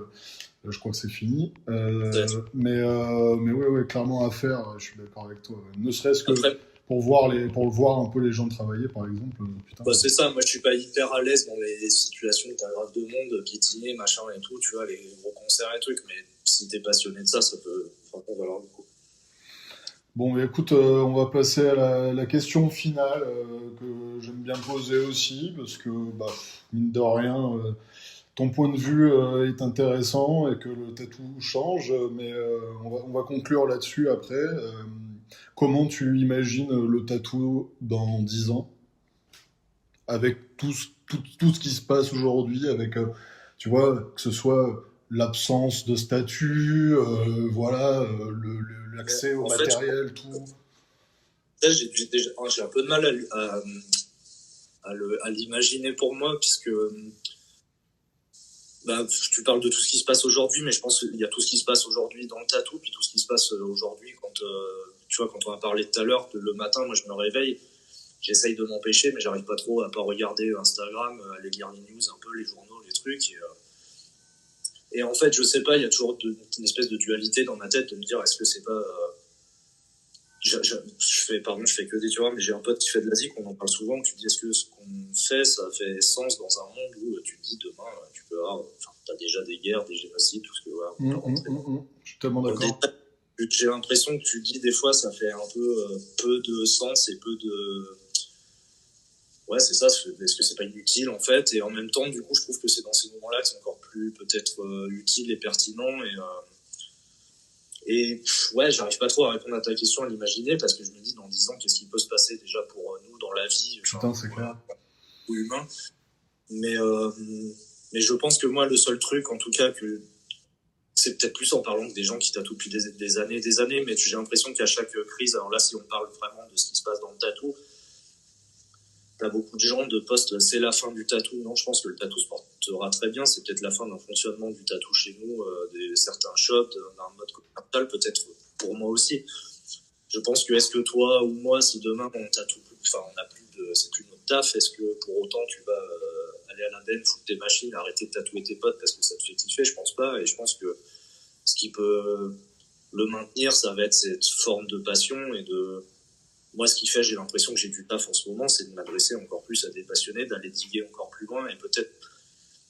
je crois que c'est fini. Mais ouais, ouais, clairement à faire. Je suis d'accord avec toi. Ouais. Ne serait-ce que Après, pour voir un peu les gens travailler, par exemple. Putain. bah c'est ça, moi je suis pas hyper à l'aise dans les situations où t'as grave de monde, piétiner, machin et tout, tu vois, les gros concerts et trucs, mais si t'es passionné de ça, ça peut franchement valoir le coup. Bon, mais écoute, on va passer à la question finale que j'aime bien poser aussi, parce que, bah, mine de rien, ton point de vue est intéressant et que le tatou change, mais on va conclure là-dessus après. Comment tu imagines le tatou dans 10 ans, avec tout ce qui se passe aujourd'hui, avec, tu vois, que ce soit l'absence de statut, voilà, l'accès au En fait, matériel, tout. j'ai un peu de mal à l'imaginer pour moi, puisque bah, tu parles de tout ce qui se passe aujourd'hui, mais je pense qu'il y a tout ce qui se passe aujourd'hui dans le tatou, puis tout ce qui se passe aujourd'hui quand, tu vois, quand on a parlé tout à l'heure, que le matin, moi je me réveille, j'essaye de m'empêcher, mais j'arrive pas trop à pas regarder Instagram, aller lire les news un peu, les journaux, les trucs. Et en fait, je sais pas, il y a toujours une espèce de dualité dans ma tête de me dire, est-ce que c'est pas je fais que des tueurs, mais j'ai un pote qui fait de l'Asie, qu'on en parle souvent, où tu te dis, est-ce que ce qu'on fait, ça fait sens dans un monde où tu te dis, demain, tu peux avoir, enfin, t'as déjà des guerres, des génocides, tout ce que, voilà, on peut rentrer Je suis tellement dans le d'accord. détail. J'ai l'impression que tu dis, des fois, ça fait un peu de sens et peu de, ouais, c'est ça, est-ce que c'est pas inutile, en fait, et en même temps, du coup, je trouve que c'est dans ces moments-là que c'est encore plus, peut-être, utile et pertinent, et ouais, j'arrive pas trop à répondre à ta question, à l'imaginer, parce que je me dis, dans 10 ans, qu'est-ce qui peut se passer déjà pour nous dans la vie, enfin, Putain, c'est clair. pour l'humain. Mais, mais je pense que moi, le seul truc, en tout cas, que c'est peut-être plus en parlant que des gens qui tatouent depuis des années et des années, mais j'ai l'impression qu'à chaque crise, alors là, si on parle vraiment de ce qui se passe dans le tatou, t'as beaucoup de gens de poste, c'est la fin du tatou. Non, je pense que le tatou se portera très bien. C'est peut-être la fin d'un fonctionnement du tatou chez nous, certains shops, d'un mode commercial, peut-être pour moi aussi. Je pense que est-ce que toi ou moi, si demain on tatoue, enfin on a plus de, c'est plus notre taf, est-ce que pour autant tu vas aller à l'Inde, foutre tes machines, arrêter de tatouer tes potes parce que ça te fait kiffer? Je pense pas. Et je pense que ce qui peut le maintenir, ça va être cette forme de passion et de moi, ce qui fait, j'ai l'impression que j'ai du taf en ce moment, c'est de m'adresser encore plus à des passionnés, d'aller diguer encore plus loin. Et peut-être,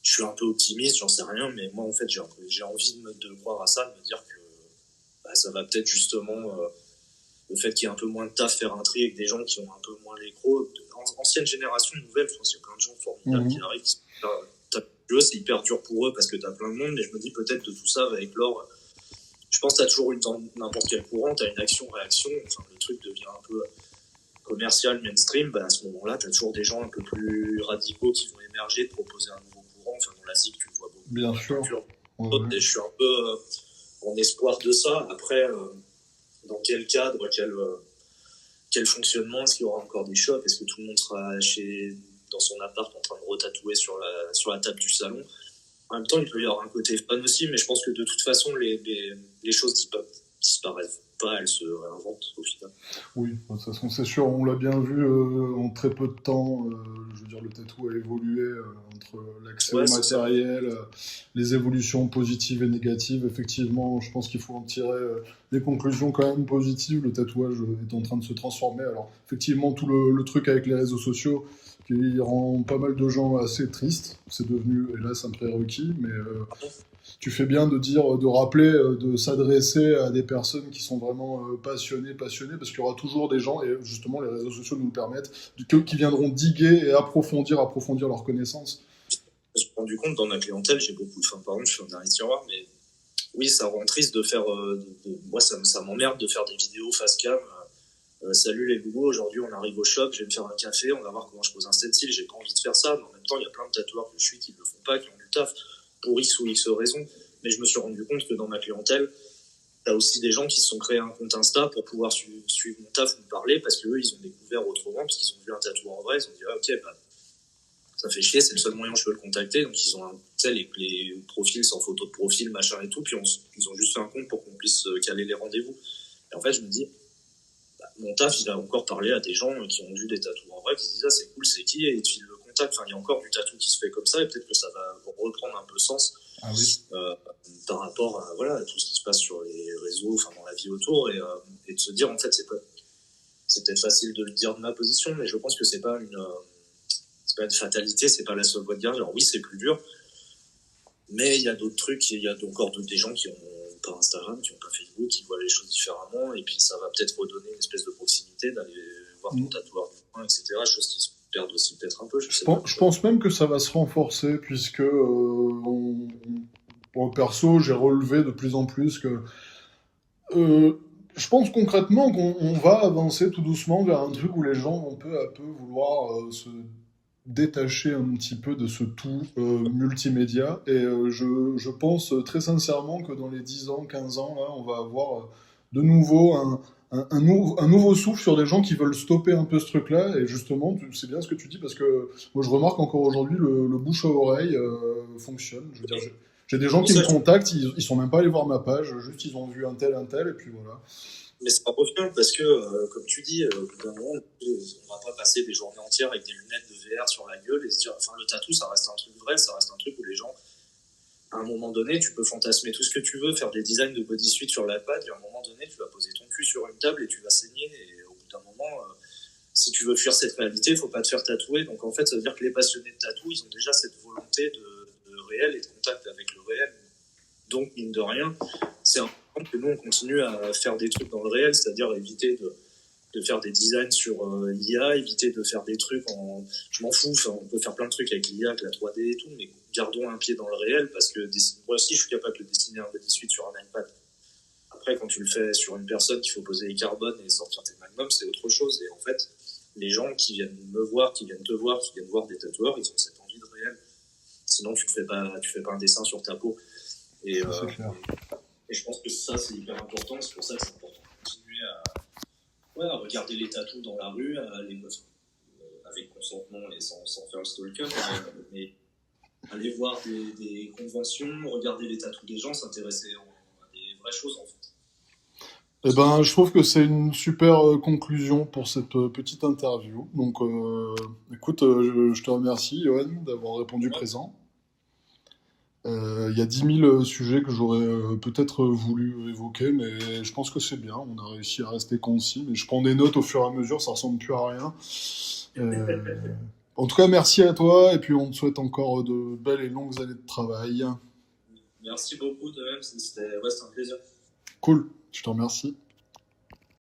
je suis un peu optimiste, j'en sais rien, mais moi, en fait, j'ai envie de croire à ça, de me dire que ça va peut-être justement, le fait qu'il y ait un peu moins de taf, faire un tri avec des gens qui ont un peu moins les crocs. Ancienne génération, nouvelle, je pense qu'il y a plein de gens formidables qui arrivent, qui c'est hyper dur pour eux parce que t'as plein de monde, mais je me dis peut-être que tout ça va éclore. Je pense que t'as toujours dans n'importe quel courant, t'as une action-réaction, enfin, le truc devient un peu commercial, mainstream, à ce moment-là, t'as toujours des gens un peu plus radicaux qui vont émerger, de proposer un nouveau courant. Enfin, dans la ZIC, tu le vois beaucoup. Bien sûr. Et je suis un peu en espoir de ça. Après, dans quel cadre, quel fonctionnement, est-ce qu'il y aura encore des shops, est-ce que tout le monde sera dans son appart en train de retatouer sur la table du salon. En même temps, il peut y avoir un côté fun aussi, mais je pense que de toute façon, les choses disparaissent pas, elles se réinventent au final. Oui, de toute façon, c'est sûr, on l'a bien vu en très peu de temps. Je veux dire, le tatou a évolué entre l'accès au matériel, les évolutions positives et négatives. Effectivement, je pense qu'il faut en tirer des conclusions quand même positives. Le tatouage est en train de se transformer. Alors, effectivement, tout le truc avec les réseaux sociaux qui rend pas mal de gens assez tristes. C'est devenu, hélas, un prérequis, mais tu fais bien de rappeler, de s'adresser à des personnes qui sont vraiment passionnées, parce qu'il y aura toujours des gens, et justement les réseaux sociaux nous le permettent, qui viendront diguer et approfondir leurs connaissances. Je me suis rendu compte dans ma clientèle, j'ai beaucoup de par exemple, je suis un dernier tiroir, mais oui, ça rend triste de faire, moi ça m'emmerde de faire des vidéos face cam. Salut les loulous, aujourd'hui on arrive au shop, je vais me faire un café, on va voir comment je pose un stencil, j'ai pas envie de faire ça, mais en même temps il y a plein de tatoueurs que je suis qui le font pas, qui ont du taf, pour X ou X raisons, mais je me suis rendu compte que dans ma clientèle, t'as aussi des gens qui se sont créés un compte Insta pour pouvoir suivre mon taf ou me parler, parce qu'eux ils ont découvert autrement, parce qu'ils ont vu un tatoueur en vrai, ils ont dit ok, ça fait chier, c'est le seul moyen que je peux le contacter, donc ils ont les profils sans photo de profil, machin et tout, puis ils ont juste fait un compte pour qu'on puisse caler les rendez-vous. Et en fait je me dis, mon taf, il a encore parlé à des gens qui ont vu des tatous en vrai, qui se disent c'est cool, c'est qui, et tu le contactes. Enfin, il y a encore du tatou qui se fait comme ça, et peut-être que ça va reprendre un peu sens par rapport à tout ce qui se passe sur les réseaux, enfin dans la vie autour, et de se dire en fait c'est peut-être facile de le dire de ma position, mais je pense que c'est pas une fatalité, c'est pas la seule voie de dire. Genre oui, c'est plus dur, mais il y a d'autres trucs, il y a encore des gens qui ont pas Instagram, qui n'ont pas Facebook, qui voient les choses différemment, et puis ça va peut-être redonner une espèce de proximité d'aller voir ton tatoueur du coin, etc. Choses qui se perdent aussi peut-être un peu. Je pense même que ça va se renforcer, puisque perso, j'ai relevé de plus en plus que je pense concrètement qu'on va avancer tout doucement vers un truc où les gens vont peu à peu vouloir se détacher un petit peu de ce tout multimédia. Et je pense très sincèrement que dans les 10 ans, 15 ans, là, on va avoir de nouveau un nouveau souffle sur des gens qui veulent stopper un peu ce truc-là. Et justement, c'est bien ce que tu dis, parce que moi je remarque encore aujourd'hui le bouche à oreille fonctionne. Je veux dire, j'ai des gens qui me contactent, ils sont même pas allés voir ma page, juste ils ont vu un tel, et puis voilà. Mais c'est pas revient parce que, comme tu dis, au bout d'un moment, on va pas passer des journées entières avec des lunettes de VR sur la gueule et se dire, enfin, le tatou, ça reste un truc vrai, ça reste un truc où les gens, à un moment donné, tu peux fantasmer tout ce que tu veux, faire des designs de bodysuit sur l'iPad, et à un moment donné, tu vas poser ton cul sur une table et tu vas saigner, et au bout d'un moment, si tu veux fuir cette réalité, faut pas te faire tatouer. Donc en fait, ça veut dire que les passionnés de tatou, ils ont déjà cette volonté de réel et de contact avec le réel. Donc, mine de rien, c'est important que nous, on continue à faire des trucs dans le réel, c'est-à-dire éviter de faire des designs sur l'IA, éviter de faire des trucs en... Je m'en fous, on peut faire plein de trucs avec l'IA, avec la 3D et tout, mais gardons un pied dans le réel, parce que moi aussi, je suis capable de dessiner un bodysuit sur un iPad. Après, quand tu le fais sur une personne, qu'il faut poser les carbones et sortir tes magnums, c'est autre chose. Et en fait, les gens qui viennent me voir, qui viennent te voir, qui viennent voir des tatoueurs, ils ont cette envie de réel. Sinon, tu fais pas un dessin sur ta peau. Et je pense que ça, c'est hyper important. C'est pour ça que c'est important de continuer à regarder les tatous dans la rue, avec consentement et sans faire le stalker, mais aller voir des conventions, regarder les tatous des gens, s'intéresser à des vraies choses, en fait. Eh ben, je trouve que c'est une super conclusion pour cette petite interview. Donc, écoute, je te remercie, Johan, d'avoir répondu présent. Il y a 10 000 sujets que j'aurais peut-être voulu évoquer, mais je pense que c'est bien. On a réussi à rester concis, mais je prends des notes au fur et à mesure, ça ressemble plus à rien. Euh, En tout cas, merci à toi, et puis on te souhaite encore de belles et longues années de travail. Merci beaucoup de même, c'était ouais, c'était un plaisir. Cool, je te remercie.